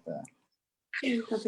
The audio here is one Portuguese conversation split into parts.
Tá.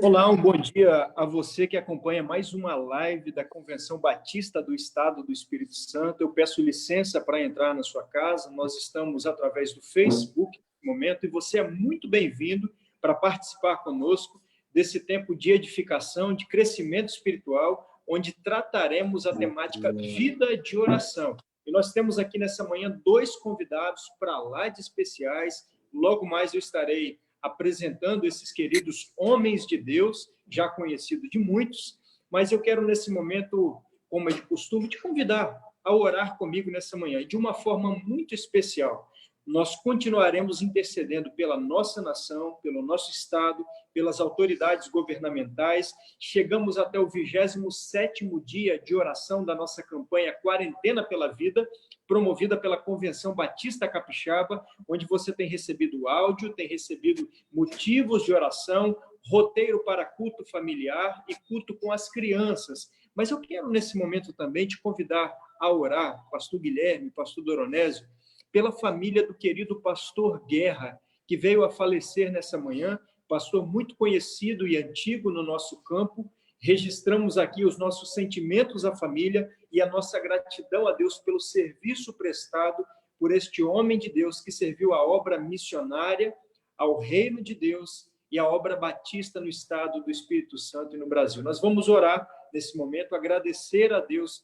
Olá, um bom dia a você que acompanha mais uma live da Convenção Batista do Estado do Espírito Santo. Eu peço licença para entrar na sua casa. Nós estamos através do Facebook no momento e você é muito bem-vindo para participar conosco desse tempo de edificação, de crescimento espiritual, onde trataremos a temática vida de oração. E nós temos aqui nessa manhã 2 convidados para lá de especiais. Logo mais eu estarei apresentando esses queridos homens de Deus, já conhecidos de muitos, mas eu quero, nesse momento, como é de costume, te convidar a orar comigo nessa manhã, e de uma forma muito especial. Nós continuaremos intercedendo pela nossa nação, pelo nosso Estado, pelas autoridades governamentais. Chegamos até o 27º dia de oração da nossa campanha Quarentena pela Vida, promovida pela Convenção Batista Capixaba, onde você tem recebido áudio, tem recebido motivos de oração, roteiro para culto familiar e culto com as crianças. Mas eu quero, nesse momento, também te convidar a orar, pastor Guilherme, pastor Doronésio, pela família do querido pastor Guerra, que veio a falecer nessa manhã, pastor muito conhecido e antigo no nosso campo. Registramos aqui os nossos sentimentos à família e a nossa gratidão a Deus pelo serviço prestado por este homem de Deus que serviu à obra missionária, ao reino de Deus e à obra batista no estado do Espírito Santo e no Brasil. Nós vamos orar nesse momento, agradecer a Deus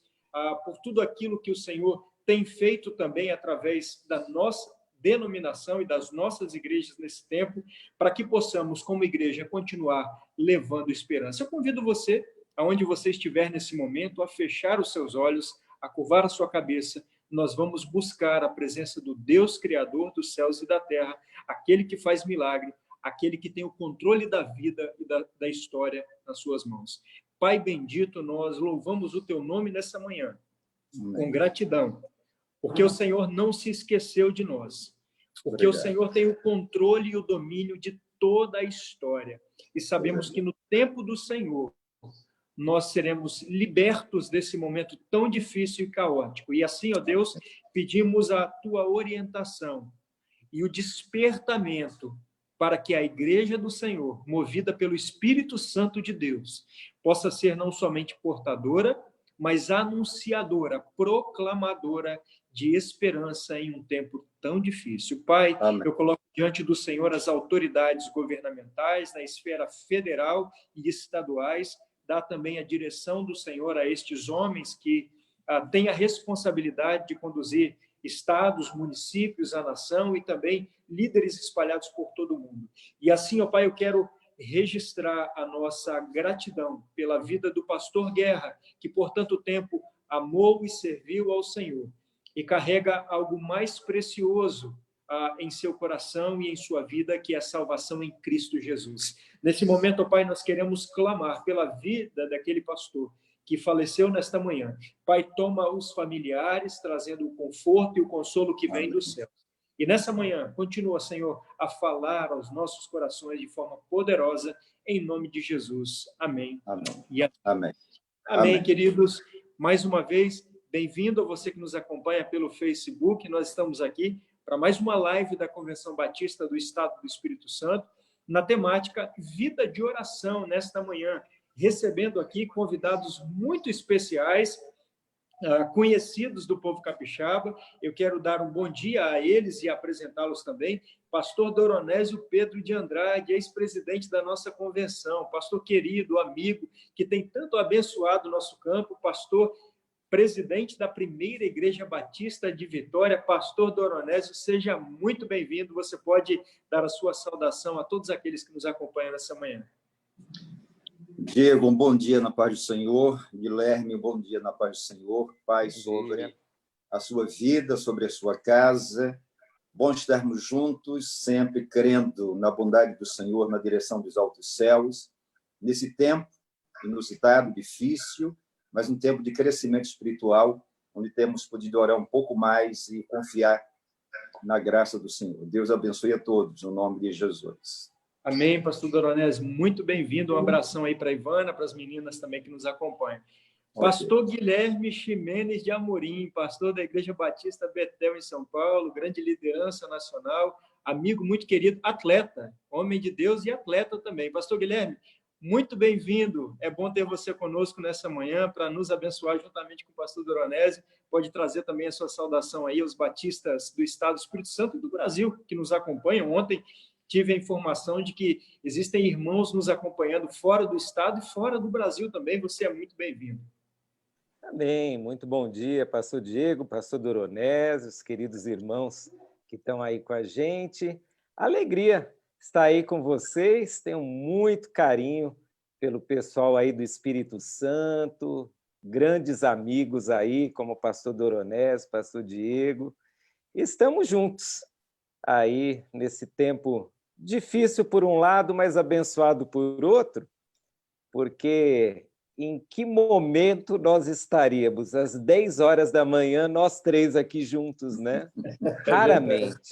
por tudo aquilo que o Senhor tem feito também através da nossa denominação e das nossas igrejas nesse tempo, para que possamos, como igreja, continuar levando esperança. Eu convido você, aonde você estiver nesse momento, a fechar os seus olhos, a curvar a sua cabeça. Nós vamos buscar a presença do Deus Criador dos céus e da terra, aquele que faz milagre, aquele que tem o controle da vida e da história nas suas mãos. Pai bendito, nós louvamos o teu nome nessa manhã, com gratidão, porque o Senhor não se esqueceu de nós, porque o Senhor tem o controle e o domínio de toda a história, e sabemos que no tempo do Senhor nós seremos libertos desse momento tão difícil e caótico. E assim, ó Deus, pedimos a tua orientação e o despertamento para que a igreja do Senhor, movida pelo Espírito Santo de Deus, possa ser não somente portadora, mas anunciadora, proclamadora de esperança em um tempo tão difícil. Pai, amém. Eu coloco diante do Senhor as autoridades governamentais na esfera federal e estaduais, dá também a direção do Senhor a estes homens que têm a responsabilidade de conduzir estados, municípios, a nação e também líderes espalhados por todo o mundo. E assim, ó Pai, eu quero registrar a nossa gratidão pela vida do pastor Guerra, que por tanto tempo amou e serviu ao Senhor e carrega algo mais precioso em seu coração e em sua vida, que é a salvação em Cristo Jesus. Nesse momento, ó Pai, nós queremos clamar pela vida daquele pastor que faleceu nesta manhã. Pai, toma os familiares, trazendo o conforto e o consolo que vem do céu. E nessa manhã, continua, Senhor, a falar aos nossos corações de forma poderosa, em nome de Jesus. Amém. Amém. E amém. Amém. Amém, queridos. Mais uma vez, bem-vindo a você que nos acompanha pelo Facebook. Nós estamos aqui para mais uma live da Convenção Batista do Estado do Espírito Santo, na temática Vida de Oração, nesta manhã, recebendo aqui convidados muito especiais, conhecidos do povo capixaba. Eu quero dar um bom dia a eles e apresentá-los também. Pastor Doronésio Pedro de Andrade, ex-presidente da nossa convenção, pastor querido, amigo, que tem tanto abençoado o nosso campo, pastor presidente da primeira Igreja Batista de Vitória, pastor Doronésio, seja muito bem-vindo. Você pode dar a sua saudação a todos aqueles que nos acompanham nessa manhã. Diego, um bom dia na paz do Senhor. Guilherme, um bom dia na paz do Senhor. Paz sobre a sua vida, sobre a sua casa. Bom estarmos juntos, sempre crendo na bondade do Senhor, na direção dos altos céus, nesse tempo inusitado, difícil, mas um tempo de crescimento espiritual, onde temos podido orar um pouco mais e confiar na graça do Senhor. Deus abençoe a todos, no nome de Jesus. Amém, pastor Doronésio, muito bem-vindo. Um abração aí para a Ivana, para as meninas também que nos acompanham. Pastor Guilherme Ximenes de Amorim, pastor da Igreja Batista Betel, em São Paulo, grande liderança nacional, amigo muito querido, atleta, homem de Deus e atleta também. Pastor Guilherme, muito bem-vindo. É bom ter você conosco nessa manhã para nos abençoar juntamente com o pastor Doronésio. Pode trazer também a sua saudação aí aos batistas do Estado do Espírito Santo e do Brasil que nos acompanham. Ontem tive a informação de que existem irmãos nos acompanhando fora do Estado e fora do Brasil também. Você é muito bem-vindo. Amém. Muito bom dia, pastor Diego, pastor Doronésio, os queridos irmãos que estão aí com a gente. Alegria estar aí com vocês. Tenho muito carinho pelo pessoal aí do Espírito Santo, grandes amigos aí, como o pastor Doronésio, pastor Diego. Estamos juntos aí nesse tempo difícil por um lado, mas abençoado por outro, porque em que momento nós estaríamos às 10 horas da manhã, nós três aqui juntos, né? Raramente.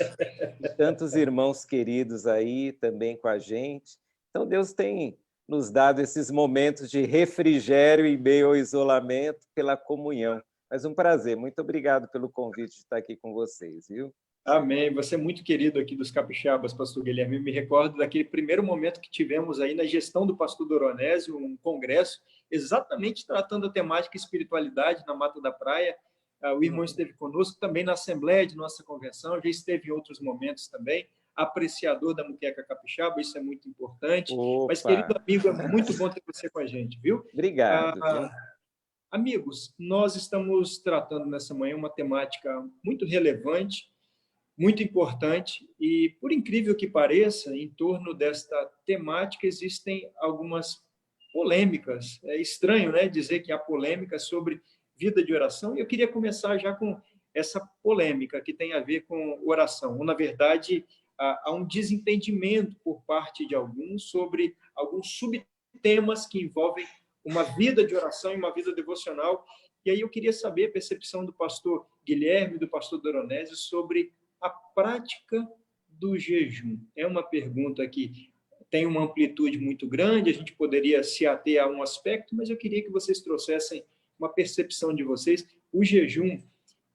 E tantos irmãos queridos aí também com a gente. Então, Deus tem nos dado esses momentos de refrigério em meio ao isolamento pela comunhão. Mas um prazer. Muito obrigado pelo convite de estar aqui com vocês, viu? Amém. Você é muito querido aqui dos capixabas, pastor Guilherme. Eu me recordo daquele primeiro momento que tivemos aí na gestão do pastor Doronésio, um congresso, exatamente tratando a temática espiritualidade na Mata da Praia. O irmão esteve conosco também na Assembleia de nossa convenção, já esteve em outros momentos também, apreciador da muqueca capixaba, isso é muito importante. Opa. Mas, querido amigo, é muito bom ter você com a gente, viu? Obrigado. Amigos, nós estamos tratando nessa manhã uma temática muito relevante, muito importante, e, por incrível que pareça, em torno desta temática existem algumas polêmicas. É estranho, né, dizer que há polêmicas sobre vida de oração, e eu queria começar já com essa polêmica que tem a ver com oração. Ou, na verdade, há um desentendimento por parte de alguns sobre alguns subtemas que envolvem uma vida de oração e uma vida devocional. E aí eu queria saber a percepção do pastor Guilherme, do pastor Doronésio, sobre a prática do jejum. É uma pergunta que tem uma amplitude muito grande, a gente poderia se ater a um aspecto, mas eu queria que vocês trouxessem uma percepção de vocês. O jejum,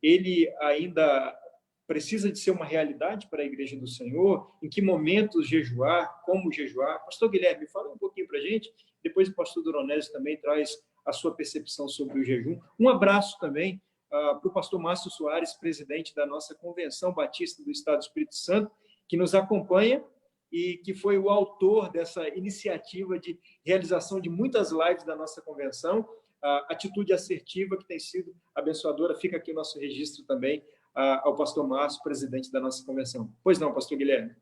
ele ainda precisa de ser uma realidade para a Igreja do Senhor? Em que momentos jejuar? Como jejuar? Pastor Guilherme, fala um pouquinho para a gente. Depois o pastor Doronésio também traz a sua percepção sobre o jejum. Um abraço também para o pastor Márcio Soares, presidente da nossa Convenção Batista do Estado do Espírito Santo, que nos acompanha e que foi o autor dessa iniciativa de realização de muitas lives da nossa convenção, a atitude assertiva que tem sido abençoadora. Fica aqui o nosso registro também ao pastor Márcio, presidente da nossa convenção. Pois não, pastor Guilherme?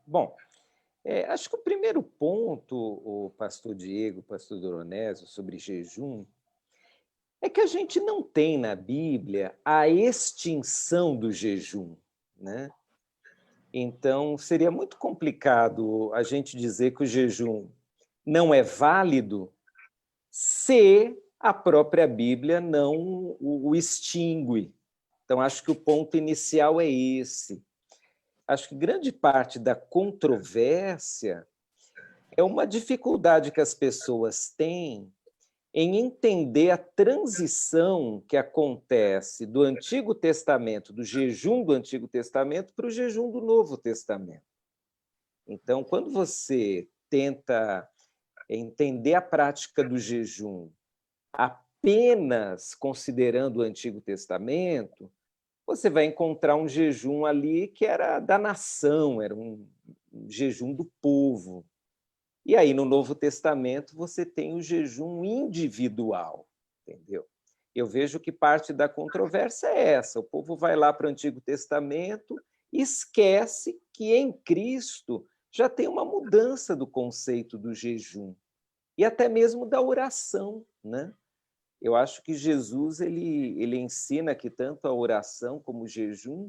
Bom, acho que o primeiro ponto, o pastor Diego, o pastor Doronésio, sobre jejum, é que a gente não tem na Bíblia a extinção do jejum, né? Então, seria muito complicado a gente dizer que o jejum não é válido se a própria Bíblia não o extingue. Então, acho que o ponto inicial é esse. Acho que grande parte da controvérsia é uma dificuldade que as pessoas têm em entender a transição que acontece do Antigo Testamento, do jejum do Antigo Testamento, para o jejum do Novo Testamento. Então, quando você tenta entender a prática do jejum apenas considerando o Antigo Testamento, você vai encontrar um jejum ali que era da nação, era um jejum do povo. E aí, no Novo Testamento, você tem o jejum individual, entendeu? Eu vejo que parte da controvérsia é essa. O povo vai lá para o Antigo Testamento e esquece que em Cristo já tem uma mudança do conceito do jejum e até mesmo da oração, né? Eu acho que Jesus ele ensina que tanto a oração como o jejum,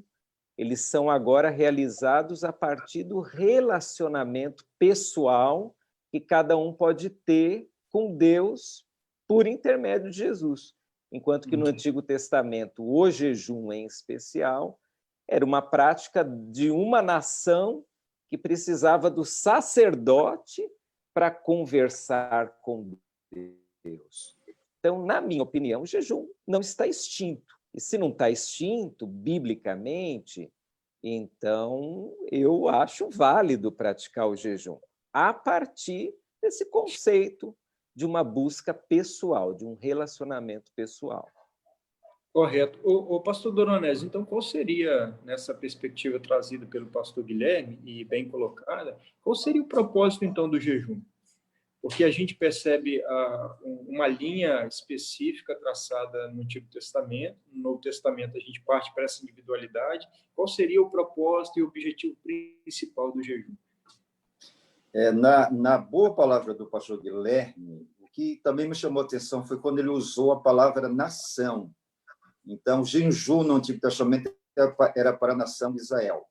eles são agora realizados a partir do relacionamento pessoal que cada um pode ter com Deus por intermédio de Jesus. Enquanto que no Antigo Testamento, o jejum em especial, era uma prática de uma nação que precisava do sacerdote para conversar com Deus. Então, na minha opinião, o jejum não está extinto. E se não está extinto, biblicamente, Então, eu acho válido praticar o jejum, a partir desse conceito de uma busca pessoal, de um relacionamento pessoal. Correto. O pastor Doronésio, então, qual seria, nessa perspectiva trazida pelo pastor Guilherme, e bem colocada, qual seria o propósito, então, do jejum? Porque a gente percebe uma linha específica traçada no Antigo Testamento, no Novo Testamento a gente parte para essa individualidade. Qual seria o propósito e o objetivo principal do jejum? Na boa palavra do pastor Guilherme, o que também me chamou a atenção foi quando ele usou a palavra nação. Então, jejum no Antigo Testamento era para a nação de Israel.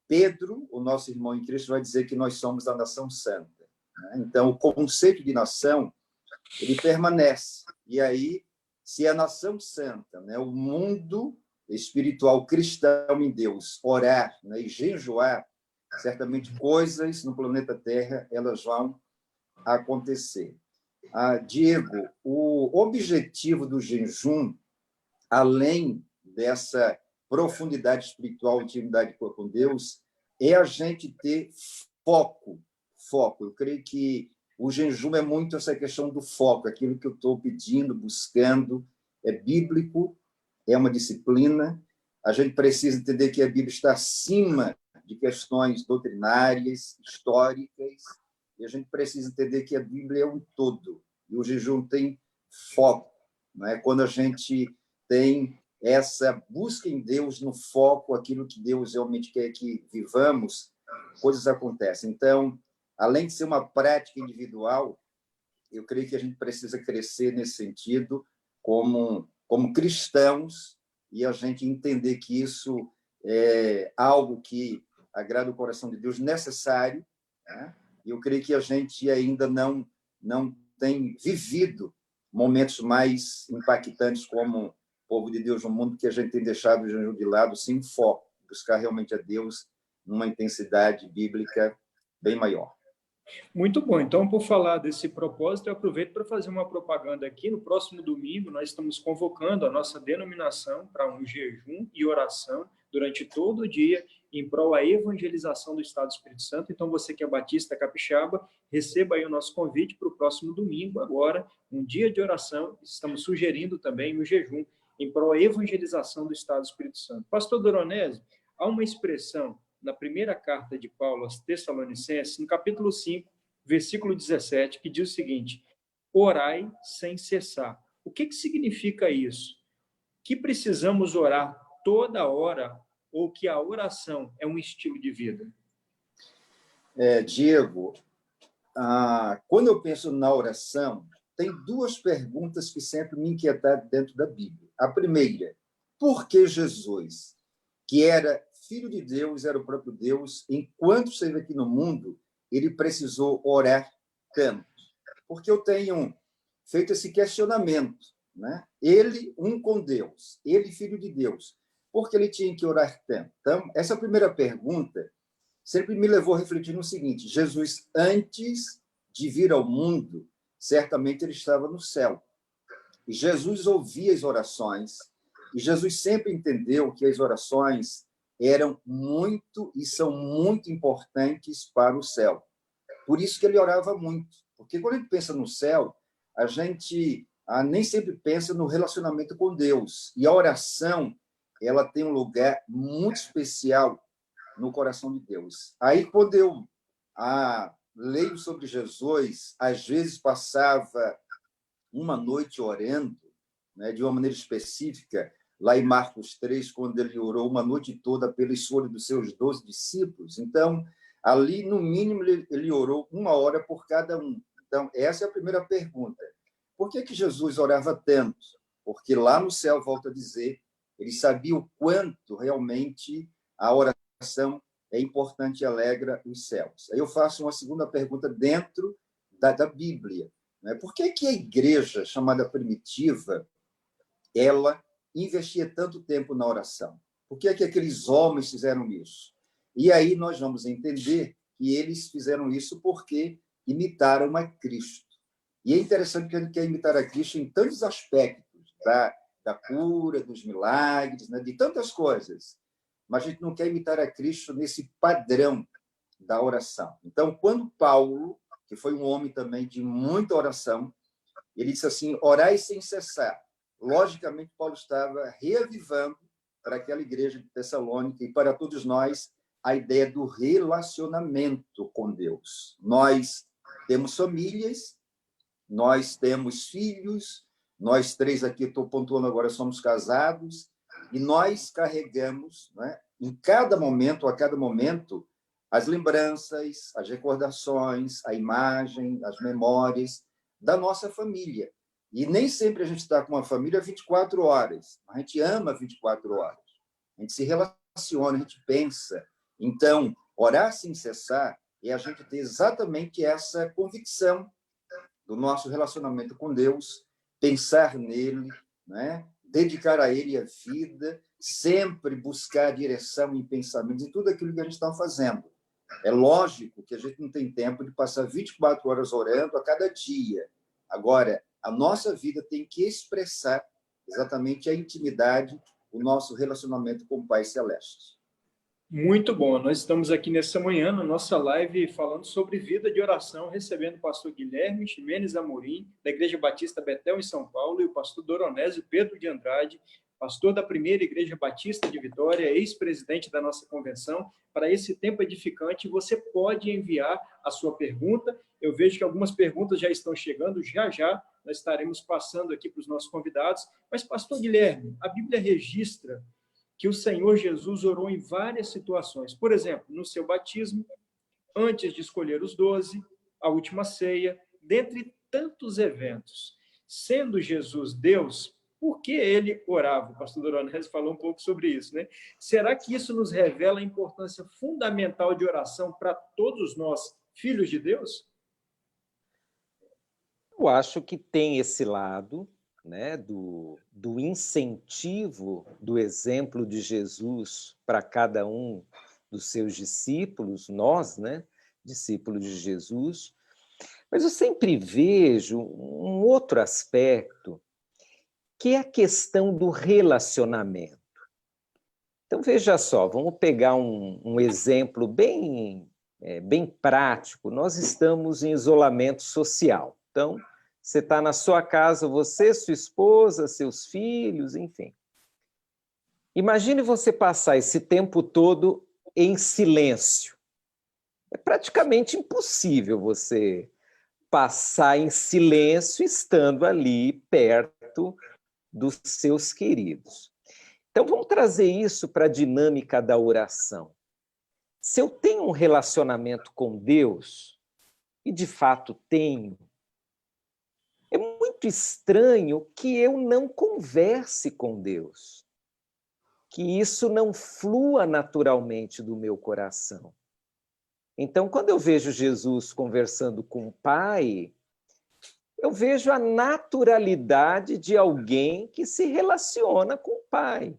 Pedro, o nosso irmão em Cristo, vai dizer que nós somos a nação santa. Então, o conceito de nação, ele permanece. E aí, se a nação santa, o mundo espiritual cristão em Deus, orar e jejuar, certamente coisas no planeta Terra elas vão acontecer. Diego, o objetivo do jejum, além dessa profundidade espiritual, intimidade com Deus, é a gente ter foco. Eu creio que o jejum é muito essa questão do foco, aquilo que eu estou pedindo, buscando, é bíblico, é uma disciplina. A gente precisa entender que a Bíblia está acima de questões doutrinárias, históricas, e a gente precisa entender que a Bíblia é um todo, e o jejum tem foco. Quando a gente tem essa busca em Deus no foco, aquilo que Deus realmente quer que vivamos, coisas acontecem. Então, além de ser uma prática individual, eu creio que a gente precisa crescer nesse sentido como cristãos e a gente entender que isso é algo que agrada o coração de Deus, necessário. E eu creio que a gente ainda não tem vivido momentos mais impactantes como povo de Deus no mundo, que a gente tem deixado o jejum de lado sem foco, buscar realmente a Deus numa intensidade bíblica bem maior. Muito bom. Então, por falar desse propósito, eu aproveito para fazer uma propaganda aqui. No próximo domingo, nós estamos convocando a nossa denominação para um jejum e oração durante todo o dia em prol da evangelização do Estado do Espírito Santo. Então, você que é batista capixaba, receba aí o nosso convite para o próximo domingo, agora, um dia de oração. Estamos sugerindo também o jejum em prol da evangelização do Estado do Espírito Santo. Pastor Doronésio, há uma expressão na primeira carta de Paulo aos Tessalonicenses, no capítulo 5, versículo 17, que diz o seguinte: orai sem cessar. O que significa isso? Que precisamos orar toda hora ou que a oração é um estilo de vida? Diego, quando eu penso na oração, tem duas perguntas que sempre me inquietaram dentro da Bíblia. A primeira, por que Jesus, que era Filho de Deus, era o próprio Deus, enquanto esteve aqui no mundo, ele precisou orar tanto? Porque eu tenho feito esse questionamento. Ele, um com Deus, ele, Filho de Deus, por que ele tinha que orar tanto? Então, essa primeira pergunta sempre me levou a refletir no seguinte: Jesus, antes de vir ao mundo, certamente ele estava no céu. E Jesus ouvia as orações, e Jesus sempre entendeu que as orações eram muito e são muito importantes para o céu. Por isso que ele orava muito. Porque quando a gente pensa no céu, a gente nem sempre pensa no relacionamento com Deus. E a oração, ela tem um lugar muito especial no coração de Deus. Aí, quando eu leio sobre Jesus, às vezes passava uma noite orando, de uma maneira específica, lá em Marcos 3, quando ele orou uma noite toda pela escolha dos seus 12 discípulos. Então, ali, no mínimo, ele orou 1 hora por cada um. Então, essa é a primeira pergunta. Por que Jesus orava tanto? Porque lá no céu, volto a dizer, ele sabia o quanto realmente a oração é importante e alegra os céus. Aí eu faço uma segunda pergunta dentro da Bíblia. Por que a igreja, chamada primitiva, ela investia tanto tempo na oração? Por que aqueles homens fizeram isso? E aí nós vamos entender que eles fizeram isso porque imitaram a Cristo. E é interessante que a gente quer imitar a Cristo em tantos aspectos, da cura, dos milagres, de tantas coisas. mas a gente não quer imitar a Cristo nesse padrão da oração. Então, quando Paulo, que foi um homem também de muita oração, ele disse assim, orai sem cessar. Logicamente, Paulo estava reavivando para aquela igreja de Tessalônica e para todos nós a ideia do relacionamento com Deus. Nós temos famílias, nós temos filhos, nós três aqui, estou pontuando agora, somos casados, e nós carregamos, né, em cada momento, a cada momento, as lembranças, as recordações, a imagem, as memórias da nossa família. E nem sempre a gente está com uma família 24 horas. A gente ama 24 horas. A gente se relaciona, a gente pensa. Então, orar sem cessar é a gente ter exatamente essa convicção do nosso relacionamento com Deus, pensar nele, né? Dedicar a ele a vida, sempre buscar direção em pensamentos, em tudo aquilo que a gente está fazendo. É lógico que a gente não tem tempo de passar 24 horas orando a cada dia. Agora, a nossa vida tem que expressar exatamente a intimidade, o nosso relacionamento com o Pai Celeste. Muito bom. Nós estamos aqui nessa manhã, na nossa live, falando sobre vida de oração, recebendo o pastor Guilherme Ximenes Amorim, da Igreja Batista Betel, em São Paulo, e o pastor Doronésio Pedro de Andrade, pastor da Primeira Igreja Batista de Vitória, ex-presidente da nossa convenção. Para esse tempo edificante, você pode enviar a sua pergunta. Eu vejo que algumas perguntas já estão chegando, já nós estaremos passando aqui para os nossos convidados. Mas, pastor Guilherme, a Bíblia registra que o Senhor Jesus orou em várias situações. Por exemplo, no seu batismo, antes de escolher os 12, a última ceia, dentre tantos eventos. Sendo Jesus Deus, por que ele orava? O pastor Doronésio falou um pouco sobre isso, né? Será que isso nos revela a importância fundamental de oração para todos nós, filhos de Deus? Eu acho que tem esse lado, né, do incentivo do exemplo de Jesus para cada um dos seus discípulos, nós, né, discípulos de Jesus. Mas eu sempre vejo um outro aspecto, que é a questão do relacionamento. Então, veja só, vamos pegar um exemplo bem prático. Nós estamos em isolamento social. Então, você está na sua casa, você, sua esposa, seus filhos, enfim. Imagine você passar esse tempo todo em silêncio. É praticamente impossível você passar em silêncio estando ali perto dos seus queridos. Então, vamos trazer isso para a dinâmica da oração. Se eu tenho um relacionamento com Deus, e de fato tenho, é muito estranho que eu não converse com Deus, que isso não flua naturalmente do meu coração. Então, quando eu vejo Jesus conversando com o Pai, eu vejo a naturalidade de alguém que se relaciona com o Pai.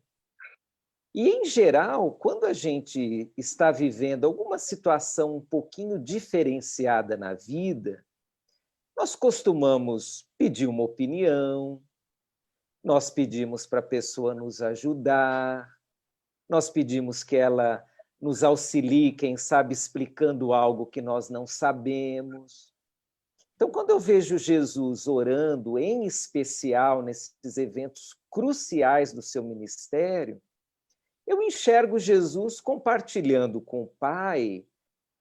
E, em geral, quando a gente está vivendo alguma situação um pouquinho diferenciada na vida, nós costumamos pedir uma opinião, nós pedimos para a pessoa nos ajudar, nós pedimos que ela nos auxilie, quem sabe, explicando algo que nós não sabemos. Então, quando eu vejo Jesus orando, em especial nesses eventos cruciais do seu ministério, eu enxergo Jesus compartilhando com o Pai,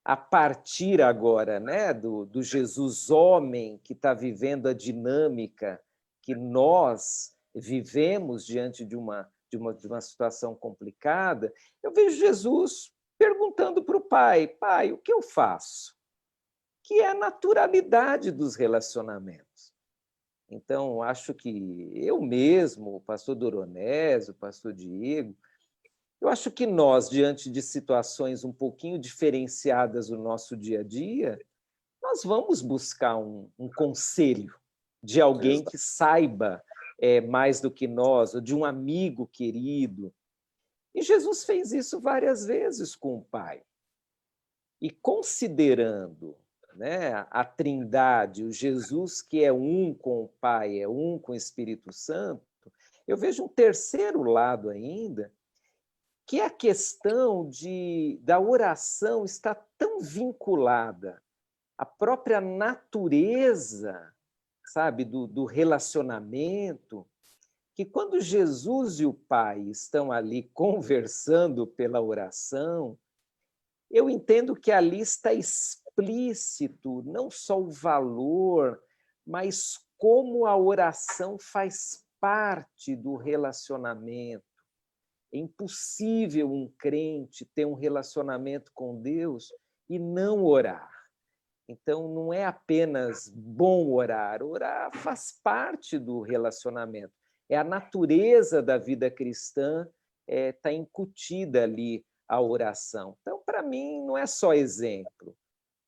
a partir agora, né, do Jesus homem que está vivendo a dinâmica que nós vivemos diante de uma situação complicada, eu vejo Jesus perguntando para o Pai, Pai, o que eu faço? Que é a naturalidade dos relacionamentos. Então, acho que eu mesmo, o pastor Doronésio, o pastor Diego, eu acho que nós, diante de situações um pouquinho diferenciadas no nosso dia a dia, nós vamos buscar um conselho de alguém que saiba mais do que nós, ou de um amigo querido. E Jesus fez isso várias vezes com o Pai. E considerando, né, a Trindade, o Jesus que é um com o Pai, é um com o Espírito Santo, eu vejo um terceiro lado ainda, que é a questão da oração está tão vinculada à própria natureza, sabe, do relacionamento, que quando Jesus e o Pai estão ali conversando pela oração, eu entendo que ali está explícito não só o valor, mas como a oração faz parte do relacionamento. É impossível um crente ter um relacionamento com Deus e não orar. Então, não é apenas bom orar, orar faz parte do relacionamento. É a natureza da vida cristã, está incutida ali a oração. Então, para mim, não é só exemplo,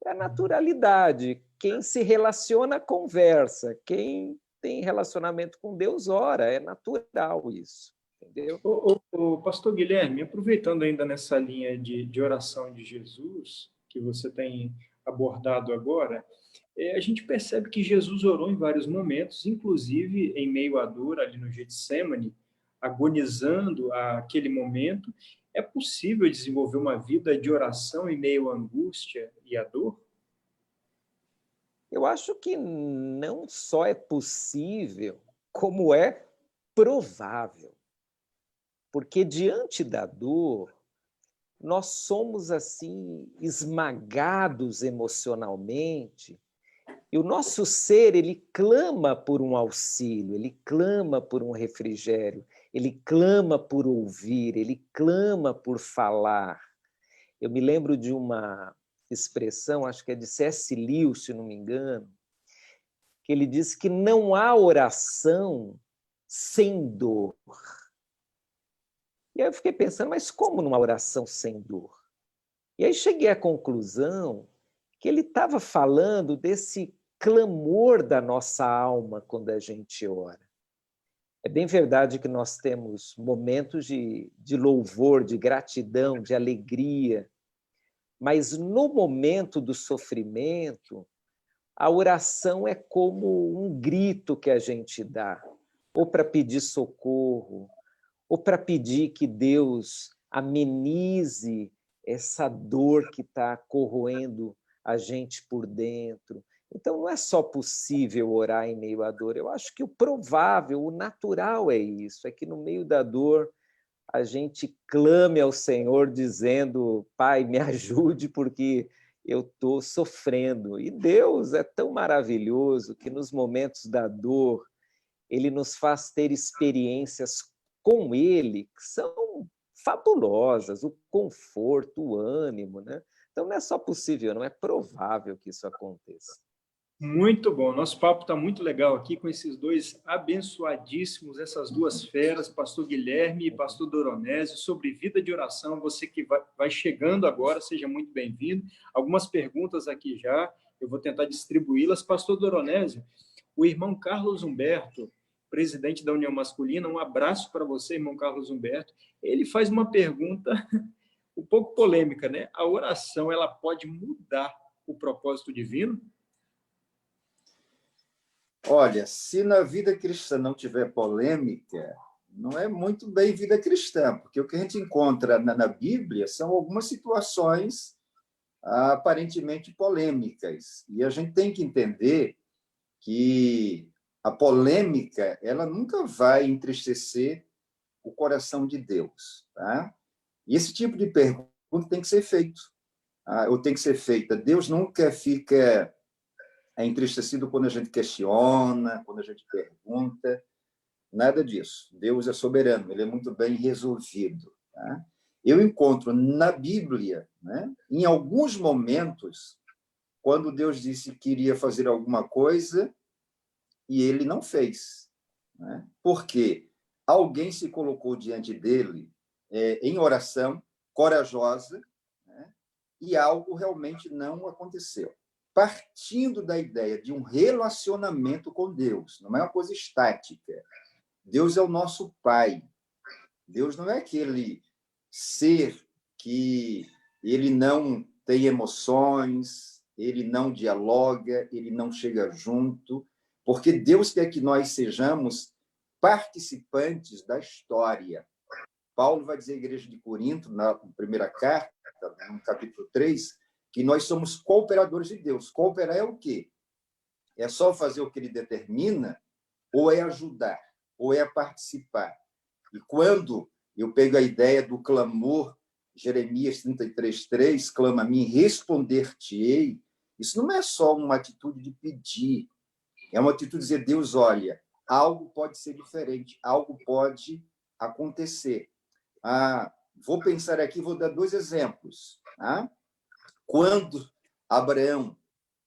é a naturalidade. Quem se relaciona, conversa. Quem tem relacionamento com Deus, ora. É natural isso, entendeu? Pastor Guilherme, aproveitando ainda nessa linha de oração de Jesus, que você tem abordado agora, a gente percebe que Jesus orou em vários momentos, inclusive em meio à dor, ali no Getsemane, agonizando aquele momento. É possível desenvolver uma vida de oração em meio à angústia e à dor? Eu acho que não só é possível, como é provável. Porque diante da dor, nós somos assim esmagados emocionalmente, e o nosso ser, ele clama por um auxílio, ele clama por um refrigério, ele clama por ouvir, ele clama por falar. Eu me lembro de uma expressão, acho que é de C.S. Lewis, se não me engano, que ele diz que não há oração sem dor. E aí eu fiquei pensando, mas como numa oração sem dor? E aí cheguei à conclusão que ele estava falando desse clamor da nossa alma quando a gente ora. É bem verdade que nós temos momentos de louvor, de gratidão, de alegria, mas no momento do sofrimento, a oração é como um grito que a gente dá, ou para pedir socorro, ou para pedir que Deus amenize essa dor que está corroendo a gente por dentro. Então, não é só possível orar em meio à dor. Eu acho que o provável, o natural é isso, é que no meio da dor a gente clame ao Senhor dizendo, Pai, me ajude porque eu estou sofrendo. E Deus é tão maravilhoso que nos momentos da dor, Ele nos faz ter experiências com Ele que são fabulosas, o conforto, o ânimo, né? Então não é só possível, não é provável que isso aconteça. Muito bom. Nosso papo está muito legal aqui com esses dois abençoadíssimos, essas duas feras, pastor Guilherme e pastor Doronésio, sobre vida de oração. Você que vai chegando agora, seja muito bem-vindo. Algumas perguntas aqui já, eu vou tentar distribuí-las. Pastor Doronésio, o irmão Carlos Humberto, presidente da União Masculina, um abraço para você, irmão Carlos Humberto. Ele faz uma pergunta um pouco polêmica, né? A oração, ela pode mudar o propósito divino? Olha, se na vida cristã não tiver polêmica, não é muito bem vida cristã, porque o que a gente encontra na Bíblia são algumas situações aparentemente polêmicas. E a gente tem que entender que a polêmica ela nunca vai entristecer o coração de Deus. Tá? E esse tipo de pergunta tem que ser feito, ou tem que ser feita. Deus nunca fica entristecido quando a gente questiona, quando a gente pergunta, nada disso. Deus é soberano, ele é muito bem resolvido. Tá? Eu encontro na Bíblia, né, em alguns momentos, quando Deus disse que iria fazer alguma coisa e ele não fez. Né? Porque alguém se colocou diante dele em oração, corajosa, né, e algo realmente não aconteceu. Partindo da ideia de um relacionamento com Deus, não é uma coisa estática. Deus é o nosso Pai. Deus não é aquele ser que ele não tem emoções, ele não dialoga, ele não chega junto, porque Deus quer que nós sejamos participantes da história. Paulo vai dizer à igreja de Corinto, na primeira carta, no capítulo 3, que nós somos cooperadores de Deus. Cooperar é o quê? É só fazer o que ele determina, ou é ajudar, ou é participar. E quando eu pego a ideia do clamor, Jeremias 33:3, clama a mim, responder-te-ei, isso não é só uma atitude de pedir, é uma atitude de dizer, Deus, olha, algo pode ser diferente, algo pode acontecer. Vou pensar aqui, vou dar 2 exemplos. Tá? Quando Abraão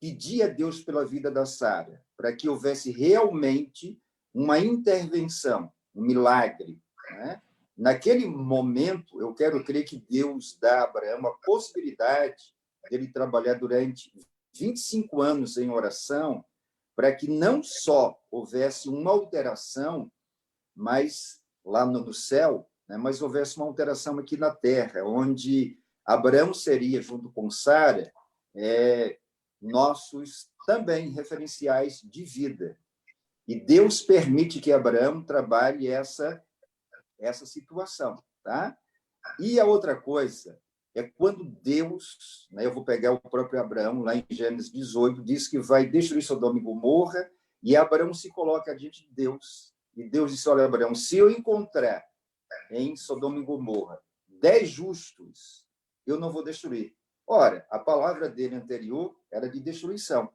pedia a Deus pela vida da Sara, para que houvesse realmente uma intervenção, um milagre, né? Naquele momento, eu quero crer que Deus dá a Abraão a possibilidade de ele trabalhar durante 25 anos em oração, para que não só houvesse uma alteração, mas lá no céu, né, mas houvesse uma alteração aqui na terra, onde Abraão seria, junto com Sara, nossos também referenciais de vida. E Deus permite que Abraão trabalhe essa situação. Tá? E a outra coisa é quando Deus, né, eu vou pegar o próprio Abraão, lá em Gênesis 18, diz que vai destruir Sodoma e Gomorra, e Abraão se coloca diante de Deus. E Deus disse, olha, Abraão, se eu encontrar em Sodoma e Gomorra 10 justos, eu não vou destruir. Ora, a palavra dele anterior era de destruição.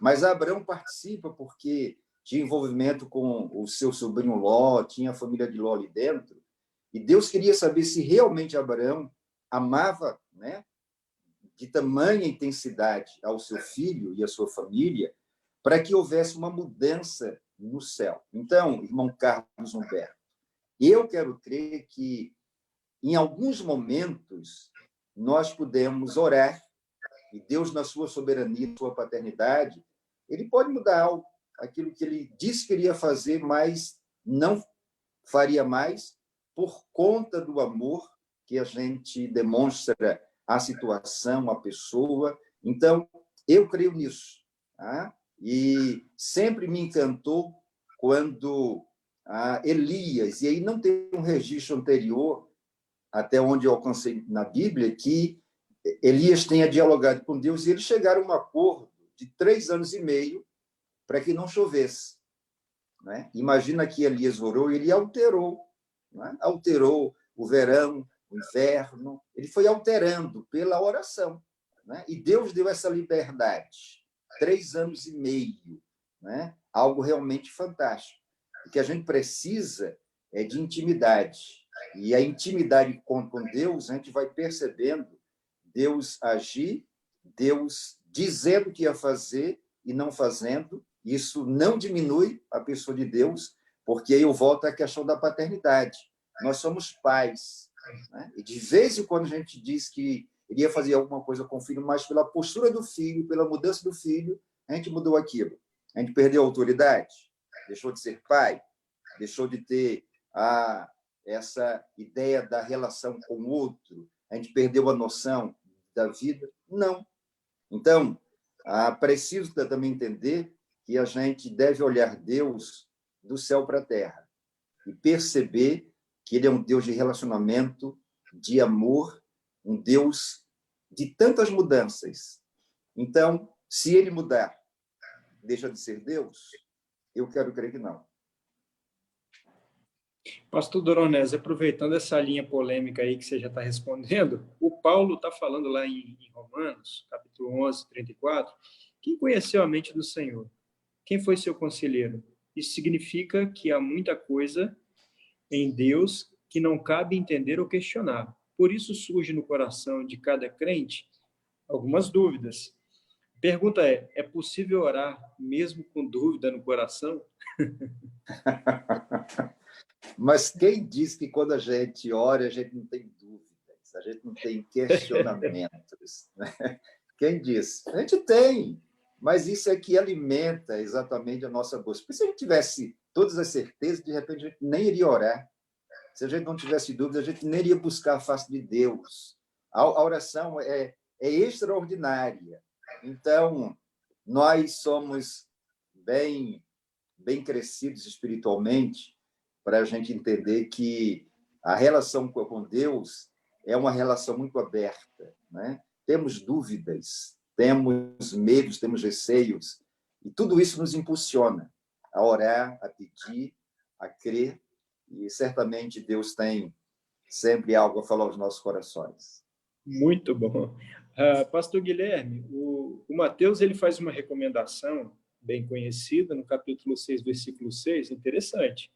Mas Abraão participa porque tinha envolvimento com o seu sobrinho Ló, tinha a família de Ló ali dentro, e Deus queria saber se realmente Abraão amava, né, de tamanha intensidade ao seu filho e à sua família, para que houvesse uma mudança no céu. Então, irmão Carlos Humberto, eu quero crer que, em alguns momentos, nós podemos orar, e Deus, na sua soberania, sua paternidade, ele pode mudar algo, aquilo que ele disse que iria fazer, mas não faria mais, por conta do amor que a gente demonstra à situação, à pessoa. Então, eu creio nisso. Tá? E sempre me encantou quando Elias, e aí não tem um registro anterior, até onde eu alcancei na Bíblia, que Elias tenha dialogado com Deus e eles chegaram a um acordo de 3 anos e meio para que não chovesse. Né? Imagina que Elias orou e ele alterou. Né? Alterou o verão, o inverno, ele foi alterando pela oração. Né? E Deus deu essa liberdade. 3 anos e meio. Né? Algo realmente fantástico. O que a gente precisa é de intimidade. E a intimidade com Deus, a gente vai percebendo Deus agir, Deus dizendo o que ia fazer e não fazendo. Isso não diminui a pessoa de Deus, porque aí eu volto à questão da paternidade. Nós somos pais. Né? E de vez em quando a gente diz que iria fazer alguma coisa com o filho, mas pela postura do filho, pela mudança do filho, a gente mudou aquilo. A gente perdeu a autoridade, deixou de ser pai, deixou de ter essa ideia da relação com o outro, a gente perdeu a noção da vida? Não. Então, preciso também entender que a gente deve olhar Deus do céu para a terra e perceber que ele é um Deus de relacionamento, de amor, um Deus de tantas mudanças. Então, se ele mudar, deixa de ser Deus? Eu quero crer que não. Pastor Doronés, aproveitando essa linha polêmica aí que você já está respondendo, o Paulo está falando lá em Romanos, capítulo 11, 34, quem conheceu a mente do Senhor? Quem foi seu conselheiro? Isso significa que há muita coisa em Deus que não cabe entender ou questionar. Por isso surge no coração de cada crente algumas dúvidas. Pergunta é possível orar mesmo com dúvida no coração? Mas quem diz que quando a gente ora, a gente não tem dúvidas, a gente não tem questionamentos? Né? Quem diz? A gente tem, mas isso é que alimenta exatamente a nossa busca. Porque se a gente tivesse todas as certezas, de repente a gente nem iria orar. Se a gente não tivesse dúvida, a gente nem iria buscar a face de Deus. A oração é extraordinária. Então, nós somos bem crescidos espiritualmente para a gente entender que A relação com Deus é uma relação muito aberta, né? Temos dúvidas, temos medos, temos receios, e tudo isso nos impulsiona a orar, a pedir, a crer, e certamente Deus tem sempre algo a falar aos nossos corações. Muito bom. Pastor Guilherme, o Mateus ele faz uma recomendação bem conhecida no capítulo 6, versículo 6, interessante.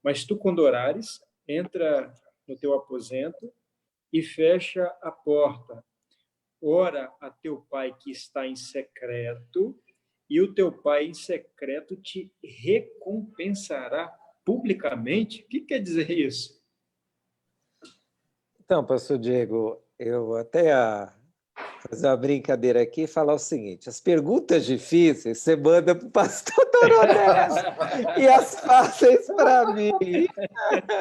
Mas tu, quando orares, entra no teu aposento e fecha a porta. Ora a teu pai que está em secreto, e o teu pai em secreto te recompensará publicamente. O que quer dizer isso? Então, pastor Diego, eu vou até fazer uma brincadeira aqui e falar o seguinte: as perguntas difíceis você manda para o pastor Doronés e as fáceis para mim.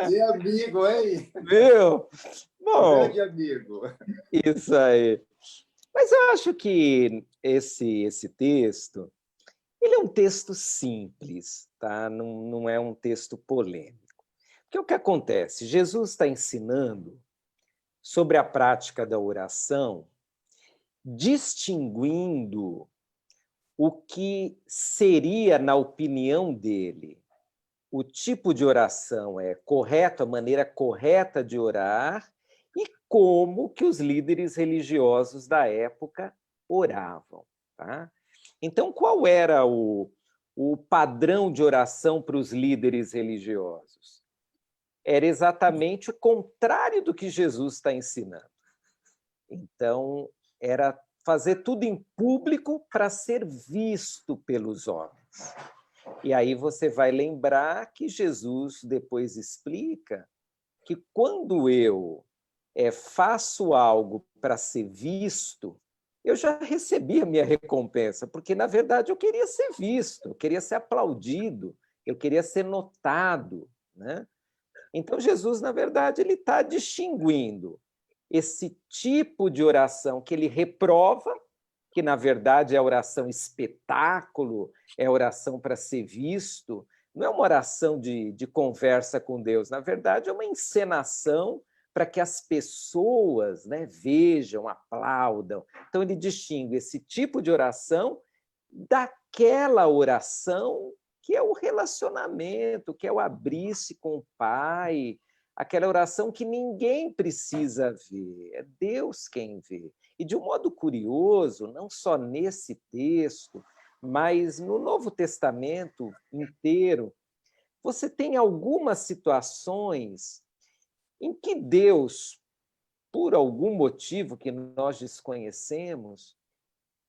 Que amigo, hein? Viu? Bom, Grande amigo. isso aí. Mas eu acho que esse texto, ele é um texto simples, tá? Não é um texto polêmico. Porque o que acontece? Jesus está ensinando sobre a prática da oração, distinguindo o que seria, na opinião dele, o tipo de oração correto, a maneira correta de orar, e como que os líderes religiosos da época oravam. Tá? Então, qual era o padrão de oração para os líderes religiosos? Era exatamente o contrário do que Jesus está ensinando. Então, era fazer tudo em público para ser visto pelos homens. E aí você vai lembrar que Jesus depois explica que quando eu faço algo para ser visto, eu já recebi a minha recompensa, porque, na verdade, eu queria ser visto, eu queria ser aplaudido, eu queria ser notado, né? Então, Jesus, na verdade, ele está distinguindo esse tipo de oração que ele reprova, que, na verdade, é oração espetáculo, é oração para ser visto, não é uma oração de conversa com Deus, na verdade, é uma encenação para que as pessoas, né, vejam, aplaudam. Então, ele distingue esse tipo de oração daquela oração que é o relacionamento, que é o abrir-se com o Pai, aquela oração que ninguém precisa ver, é Deus quem vê. E de um modo curioso, não só nesse texto, mas no Novo Testamento inteiro, você tem algumas situações em que Deus, por algum motivo que nós desconhecemos,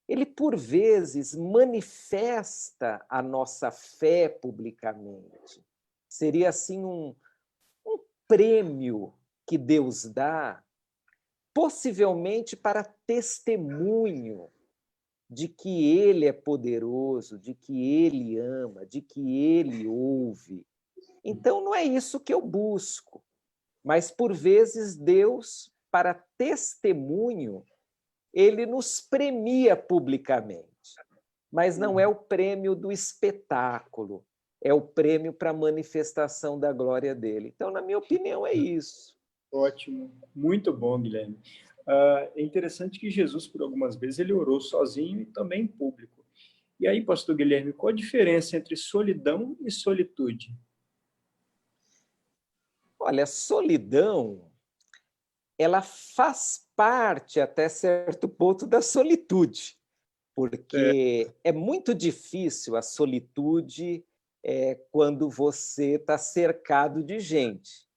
ele, por vezes, manifesta a nossa fé publicamente. Seria, assim, um prêmio que Deus dá, possivelmente para testemunho de que Ele é poderoso, de que Ele ama, de que Ele ouve. Então, não é isso que eu busco, mas, por vezes, Deus, para testemunho, Ele nos premia publicamente, mas não é o prêmio do espetáculo, é o prêmio para a manifestação da glória dele. Então, na minha opinião, é isso. Ótimo, muito bom, Guilherme. É interessante que Jesus, por algumas vezes, ele orou sozinho e também em público. E aí, pastor Guilherme, qual a diferença entre solidão e solitude? Olha, solidão, ela faz parte, até certo ponto, da solitude, porque é muito difícil a solitude quando você está cercado de gente.